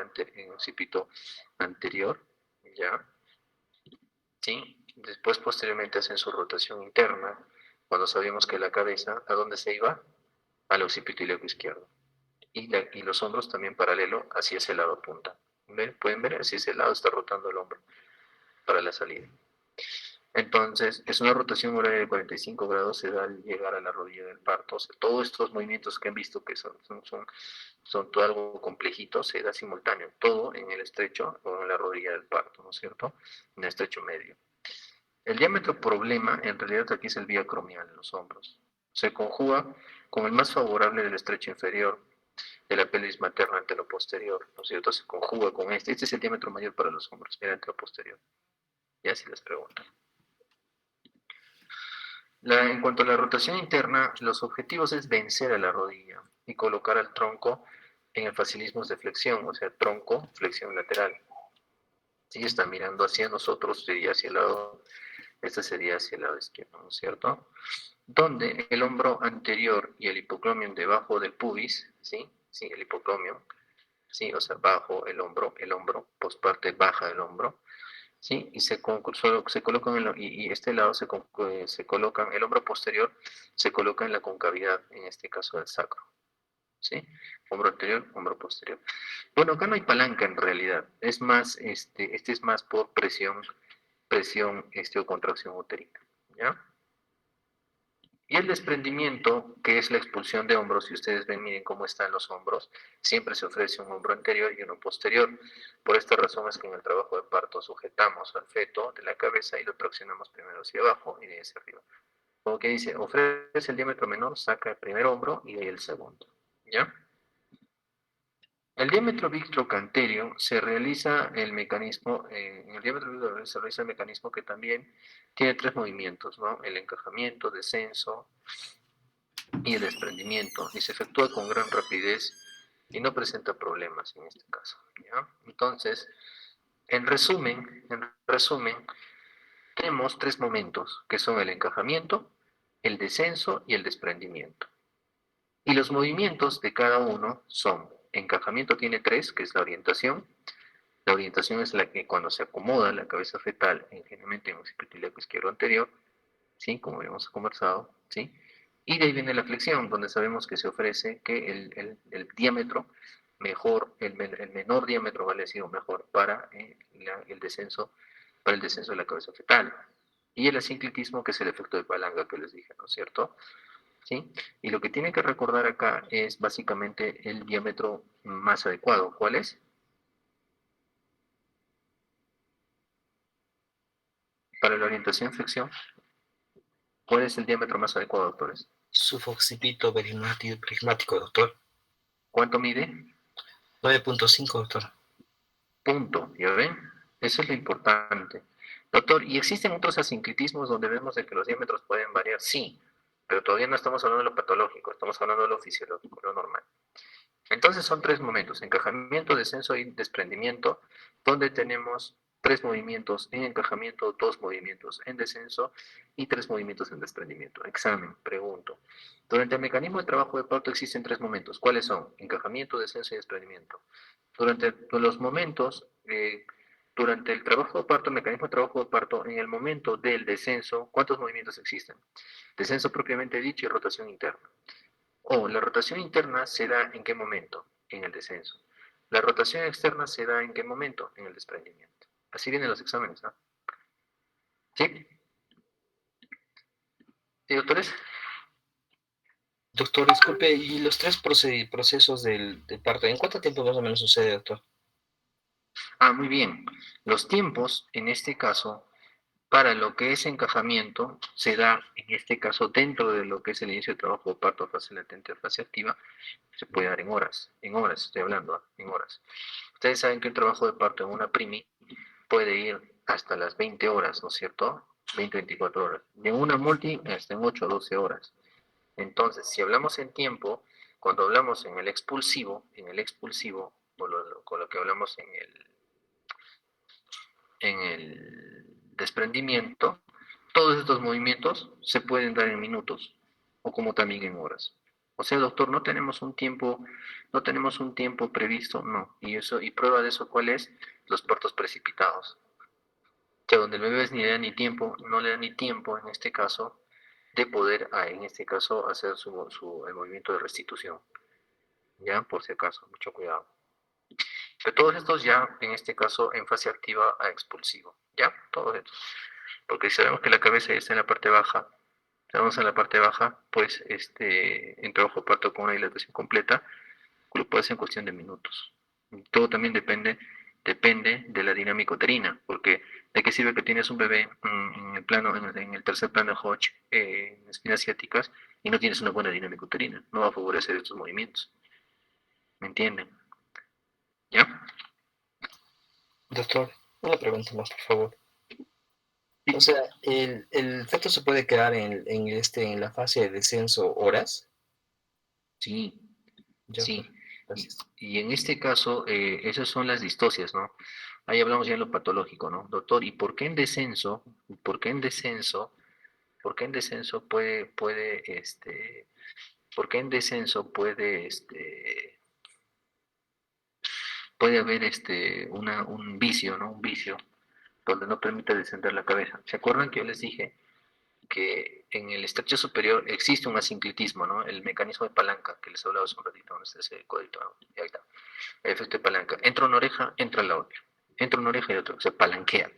anterior, ¿ya? ¿Sí? Después, posteriormente, hacen su rotación interna, cuando sabíamos que la cabeza, ¿a dónde se iba? Al occipito ilíaco izquierdo. Y los hombros también paralelo hacia ese lado punta. ¿Ven? ¿Pueden ver? Hacia ese lado está rotando el hombro para la salida. Entonces, es una rotación horaria de 45 grados, se da al llegar a la rodilla del parto. O sea, todos estos movimientos que han visto que son todo algo complejito, se da simultáneo, todo en el estrecho o en la rodilla del parto, ¿no es cierto? En el estrecho medio. El diámetro problema, en realidad aquí es el vía acromial en los hombros. Se conjuga con el más favorable del estrecho inferior, de la pelvis materna anteroposterior, ¿no es cierto? Se conjuga con este. Este es el diámetro mayor para los hombros, el anteroposterior. Ya si les preguntan. En cuanto a la rotación interna, los objetivos es vencer a la rodilla y colocar al tronco en el facialismos de flexión, o sea, tronco, flexión lateral. Si está mirando hacia nosotros, sería hacia el lado, este sería hacia el lado izquierdo, ¿no es cierto? Donde el hombro anterior y el hipocromium debajo del pubis, ¿sí? Sí, el hipocromium, ¿sí? O sea, bajo el hombro, posparte baja del hombro, ¿sí? Y se colocan y este lado se colocan, el hombro posterior se coloca en la concavidad, en este caso del sacro, ¿sí? Hombro anterior, hombro posterior. Bueno, acá no hay palanca en realidad, es más, este es más por presión, o contracción uterina, ¿ya? Y el desprendimiento, que es la expulsión de hombros, si ustedes ven, miren cómo están los hombros, siempre se ofrece un hombro anterior y uno posterior. Por esta razón es que en el trabajo de parto sujetamos al feto de la cabeza y lo traccionamos primero hacia abajo y de ahí hacia arriba. Como que dice, ofrece el diámetro menor, saca el primer hombro y de ahí el segundo, ¿ya? El diámetro victrocanterio se realiza el mecanismo, en el diámetro victrocanterio se realiza el mecanismo que también tiene tres movimientos, ¿no? El encajamiento, descenso y el desprendimiento, y se efectúa con gran rapidez y no presenta problemas en este caso, ¿ya? Entonces, en resumen, tenemos tres momentos, que son el encajamiento, el descenso y el desprendimiento. Y los movimientos de cada uno son, encajamiento tiene tres, que es la orientación. La orientación es la que cuando se acomoda la cabeza fetal, generalmente en el occipito ilíaco izquierdo anterior, ¿sí? Como habíamos conversado, ¿sí? Y de ahí viene la flexión, donde sabemos que se ofrece que el diámetro mejor, el menor diámetro, vale decir, o mejor, el descenso, para el descenso de la cabeza fetal. Y el asinclitismo, que es el efecto de palanca que les dije, ¿no es cierto? ¿Sí? Y lo que tienen que recordar acá es básicamente el diámetro más adecuado. ¿Cuál es? Para la orientación flexión, ¿cuál es el diámetro más adecuado, doctores? Sufoccipito prismático, doctor. ¿Cuánto mide? 9.5, doctor. Punto, ¿ya ven? Eso es lo importante. Doctor, ¿y existen otros asinclitismos donde vemos de que los diámetros pueden variar? Sí, pero todavía no estamos hablando de lo patológico, estamos hablando de lo fisiológico, lo normal. Entonces son tres momentos, encajamiento, descenso y desprendimiento, donde tenemos tres movimientos en encajamiento, dos movimientos en descenso y tres movimientos en desprendimiento. Examen, pregunto. Durante el mecanismo de trabajo de parto existen tres momentos. ¿Cuáles son? Encajamiento, descenso y desprendimiento. Durante los momentos, durante el trabajo de parto, el mecanismo de trabajo de parto, en el momento del descenso, ¿cuántos movimientos existen? Descenso propiamente dicho y rotación interna. La rotación interna se da en qué momento? En el descenso. La rotación externa se da en qué momento? En el desprendimiento. Así vienen los exámenes, ¿no? ¿Sí? ¿Sí, doctores? Doctor, disculpe, ¿y los tres procesos del parto, en cuánto tiempo más o menos sucede, doctor? Muy bien. Los tiempos, en este caso, para lo que es encajamiento, se da, en este caso, dentro de lo que es el inicio de trabajo de parto, fase latente o fase activa, se puede dar en horas estoy hablando, en horas. Ustedes saben que el trabajo de parto en una primi puede ir hasta las 20 horas, ¿no es cierto? 20, 24 horas. De una multi hasta en 8 o 12 horas. Entonces, si hablamos en tiempo, cuando hablamos en el expulsivo, con lo que hablamos en el desprendimiento, todos estos movimientos se pueden dar en minutos o como también en horas. O sea, doctor, no tenemos un tiempo previsto, no. Y prueba de eso, ¿cuál es? Los partos precipitados. Que donde el bebé es ni le da ni tiempo, no le da ni tiempo en este caso de poder, en este caso, hacer el movimiento de restitución. Ya, por si acaso, mucho cuidado. Pero todos estos ya, en este caso, en fase activa a expulsivo. Ya, todos estos. Porque si sabemos que la cabeza ya está en la parte baja, estamos en la parte baja, pues en trabajo de parto con una dilatación completa, lo puede hacer en cuestión de minutos. Todo también depende de la dinámica uterina, porque ¿de qué sirve que tienes un bebé en el tercer plano de Hodge, en espinas ciáticas, y no tienes una buena dinámica uterina? No va a favorecer estos movimientos. ¿Me entienden? ¿Ya? Doctor, una pregunta más, por favor. O sea, ¿el feto se puede quedar en la fase de descenso horas? Sí, Ya, sí. gracias. Y en este caso, esas son las distocias, ¿no? Ahí hablamos ya de lo patológico, ¿no? Doctor, ¿y por qué en descenso? ¿Por qué en descenso? ¿Por qué en descenso por qué en descenso puede haber un vicio, ¿no? Un vicio. donde no permite descender la cabeza. ¿Se acuerdan que yo les dije que en el estrecho superior existe un asinclitismo, ¿no? El mecanismo de palanca que les hablaba hace un ratito, donde está ese codito, ¿no? Y ahí está. El efecto de palanca. Entra una oreja, entra la otra. Entra una oreja y otra, se palanquea.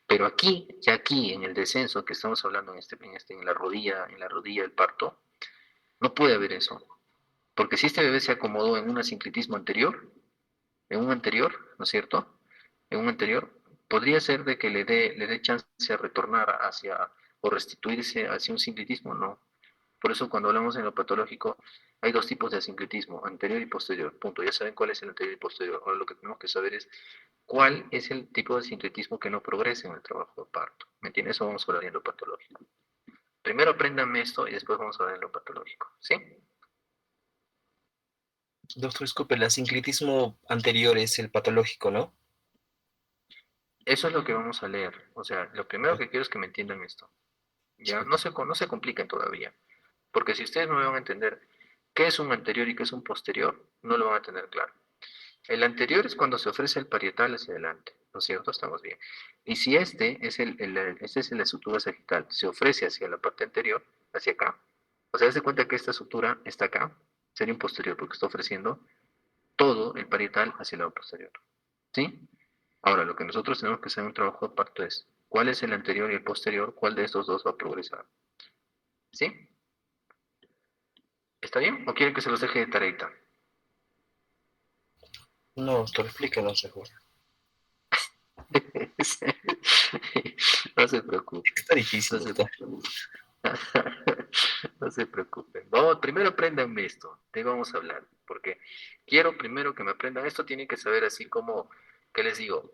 Pero aquí, ya aquí, en el descenso que estamos hablando en la rodilla del parto, no puede haber eso. Porque si este bebé se acomodó en un asinclitismo anterior, ¿no es cierto? En un anterior, podría ser de que le dé chance a retornar hacia, o restituirse hacia un sinclitismo, no. Por eso cuando hablamos en lo patológico, hay dos tipos de asinclitismo, anterior y posterior, punto. Ya saben cuál es el anterior y posterior. Ahora lo que tenemos que saber es cuál es el tipo de sincretismo que no progresa en el trabajo de parto. ¿Me entiendes? Eso vamos a hablar en lo patológico. Primero apréndanme esto y después vamos a hablar en lo patológico. ¿Sí? Doctor, disculpe, el asinclitismo anterior es el patológico, ¿no? Eso es lo que vamos a leer. O sea, lo primero que quiero es que me entiendan esto. Ya no se compliquen todavía. Porque si ustedes no me van a entender qué es un anterior y qué es un posterior, no lo van a tener claro. El anterior es cuando se ofrece el parietal hacia adelante, ¿no es cierto? Estamos bien. Y si este es la sutura sagital, se ofrece hacia la parte anterior, hacia acá, o sea, se cuenta que esta sutura está acá, sería un posterior porque está ofreciendo todo el parietal hacia el lado posterior. ¿Sí? Ahora, lo que nosotros tenemos que hacer en un trabajo de parto es, ¿cuál es el anterior y el posterior? ¿Cuál de estos dos va a progresar? ¿Sí? ¿Está bien? ¿O quieren que se los deje de tareita? No, doctor, explíquenos mejor. No se preocupe. Está difícil, doctor. No se preocupen. Vamos, primero apréndanme esto. De ahí vamos a hablar. Porque quiero primero que me aprendan esto. Tienen que saber así como, ¿qué les digo?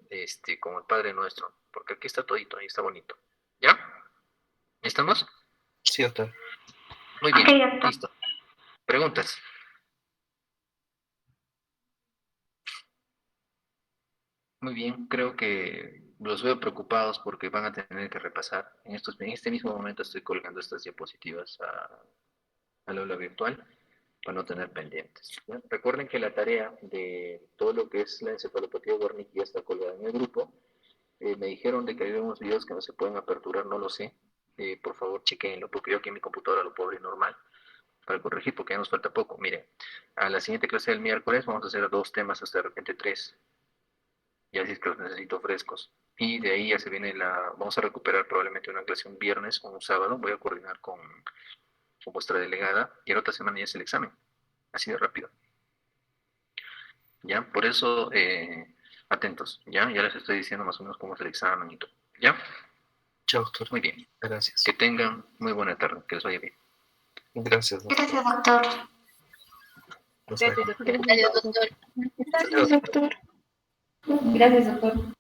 Como el Padre Nuestro. Porque aquí está todito, ahí está bonito. ¿Ya? ¿Estamos? Sí, doctor. Muy bien, Ok, doctor. listo. ¿Preguntas? Muy bien, creo que los veo preocupados porque van a tener que repasar. En este mismo momento estoy colgando estas diapositivas al aula virtual para no tener pendientes. ¿Ya? Recuerden que la tarea de todo lo que es la encefalopatía Wernicke ya está colgada en el grupo. Me dijeron de que hay unos videos que no se pueden aperturar, no lo sé. Por favor, chequenlo, porque yo aquí en mi computadora lo puedo abrir normal para corregir, porque ya nos falta poco. Miren, a la siguiente clase del miércoles vamos a hacer 2 temas, hasta de repente 3. Ya si es que los necesito frescos. Y de ahí ya se viene vamos a recuperar probablemente una clase un viernes o un sábado. Voy a coordinar con vuestra delegada y la otra semana ya es el examen. Así de rápido. ¿Ya? Por eso, atentos. ¿Ya? Ya les estoy diciendo más o menos cómo es el examen y todo. ¿Ya? Chao, doctor. Muy bien. Gracias. Que tengan muy buena tarde. Que les vaya bien. Gracias, doctor. Gracias, doctor. Nos Gracias, vemos. doctor. Gracias, doctor. Gracias, doctor. Gracias, doctor.